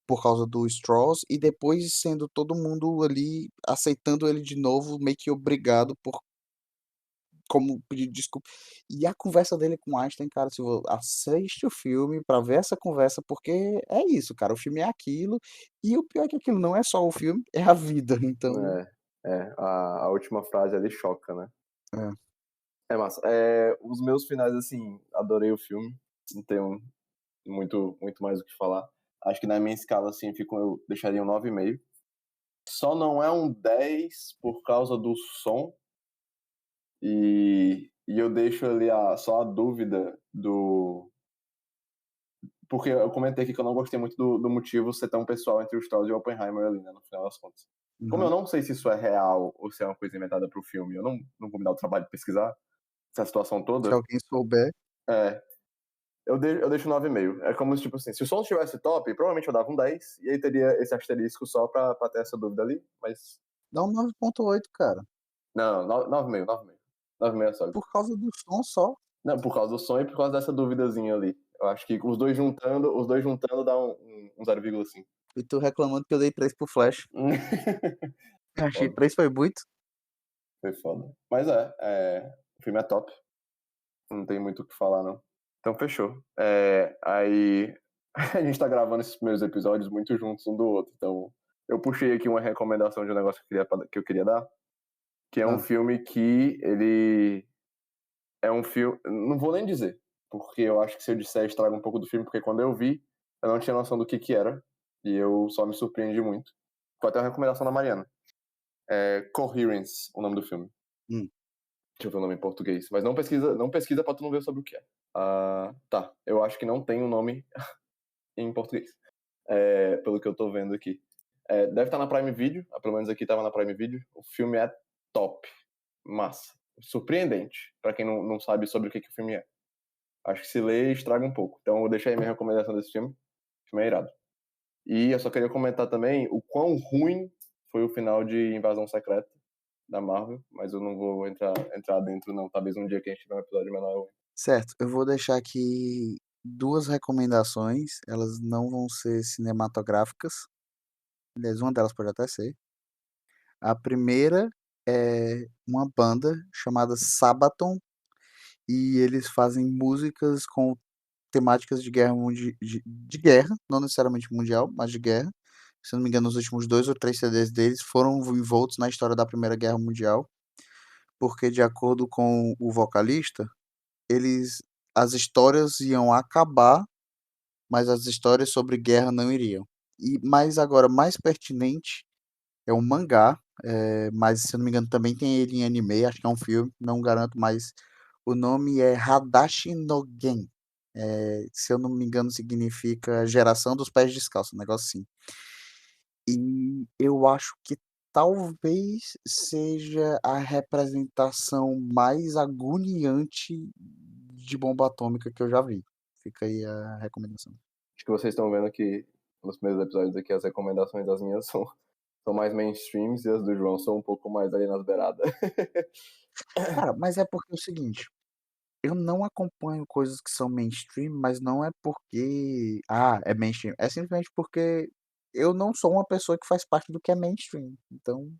por causa do Strauss, e depois sendo todo mundo ali aceitando ele de novo, meio que obrigado por como pedir desculpa. E a conversa dele com Einstein, cara, se vo assiste o filme pra ver essa conversa, porque é isso, cara, o filme é aquilo, e o pior é que aquilo não é só o filme, é a vida, então A última frase ali choca, né? é. É massa. Os meus finais, assim, adorei o filme. Não tenho muito mais o que falar. Acho que na minha escala, assim, eu deixaria um 9,5. Só não é um 10 por causa do som. E eu deixo ali só a dúvida do. Porque eu comentei aqui que eu não gostei muito do motivo ser tão pessoal entre o Strauss e o Oppenheimer ali, né, no final das contas. Como eu Aham. não sei se isso é real ou se é uma coisa inventada pro filme, eu não vou me dar o trabalho de pesquisar essa situação Se toda. alguém souber, É, eu deixo 9,5. É como se, tipo assim, se o som estivesse top, provavelmente eu dava um 10, e aí teria esse asterisco só pra ter essa dúvida ali, mas. dá um 9,8, cara, Não, 9,5, 9,5. 9,5 é sólido. por causa do som só. Não, por causa do som e por causa dessa duvidazinha ali. Eu acho que os dois juntando dá um 0,5. E tu reclamando que eu dei 3 pro Flash. Eu achei Foda, 3 foi muito. foi foda. Mas o filme é top, não tem muito o que falar, não. Então fechou. Aí a gente tá gravando esses primeiros episódios muito juntos um do outro, então eu puxei aqui uma recomendação de um negócio que eu queria dar, que é um Hã. filme que ele é um filme, não vou nem dizer, porque eu acho que se eu disser estraga um pouco do filme, porque quando eu vi, eu não tinha noção do que era, e eu só me surpreendi muito. Foi até uma recomendação da Mariana. Coherence, o nome do filme. Hum. Deixa eu ver o nome em português. Mas não pesquisa pra tu não ver sobre o que é. Tá. Eu acho que não tem o nome em português. Pelo que eu tô vendo aqui. Deve estar na Prime Video, pelo menos aqui tava na Prime Video. O filme é top. Massa. Surpreendente, pra quem não sabe sobre o que o filme é. Acho que se ler estraga um pouco. Então eu vou deixar aí minha recomendação desse filme. O filme é irado. E eu só queria comentar também o quão ruim foi o final de Invasão Secreta da Marvel, mas eu não vou entrar dentro, não. Talvez um dia que a gente tiver um episódio menor eu. Certo, eu vou deixar aqui duas recomendações, elas não vão ser cinematográficas, aliás, uma delas pode até ser. A primeira é uma banda chamada Sabaton, e eles fazem músicas com temáticas de guerra, de guerra, não necessariamente mundial, mas de guerra. Se eu não me engano, os últimos dois ou três CDs deles foram envoltos na história da Primeira Guerra Mundial, porque de acordo com o vocalista, eles as histórias iam acabar, mas as histórias sobre guerra não iriam. E mais agora, mais pertinente é um mangá, mas se eu não me engano também tem ele em anime, acho que é um filme, não garanto, mas o nome é Hadashi no Gen. Se eu não me engano significa geração dos pés descalços, um negócio assim. E eu acho que talvez seja a representação mais agoniante de bomba atômica que eu já vi. Fica aí a recomendação. Acho que vocês estão vendo que nos primeiros episódios aqui as recomendações das minhas são mais mainstreams e as do João são um pouco mais ali nas beiradas. Cara, mas é porque é o seguinte, eu não acompanho coisas que são mainstream, mas não é porque, é mainstream, é simplesmente porque eu não sou uma pessoa que faz parte do que é mainstream. Então,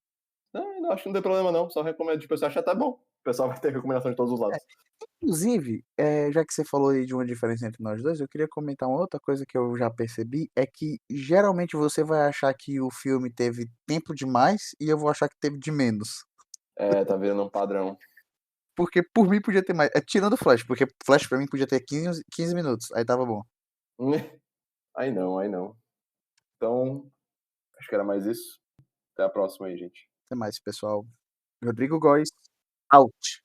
Não, acho que não tem problema não, só recomendo, tipo, você acha até bom. O pessoal vai ter recomendação de todos os é, lados. inclusive, já que você falou aí de uma diferença entre nós dois, eu queria comentar uma outra coisa que eu já percebi, é que geralmente você vai achar que o filme teve tempo demais e eu vou achar que teve de menos. É, tá virando um padrão. Porque por mim podia ter mais. Tirando o Flash, porque Flash pra mim podia ter 15 minutos, aí tava bom. Aí não, aí não. Então, acho que era mais isso. Até a próxima aí, gente. Até mais, pessoal. Rodrigo Góes, out.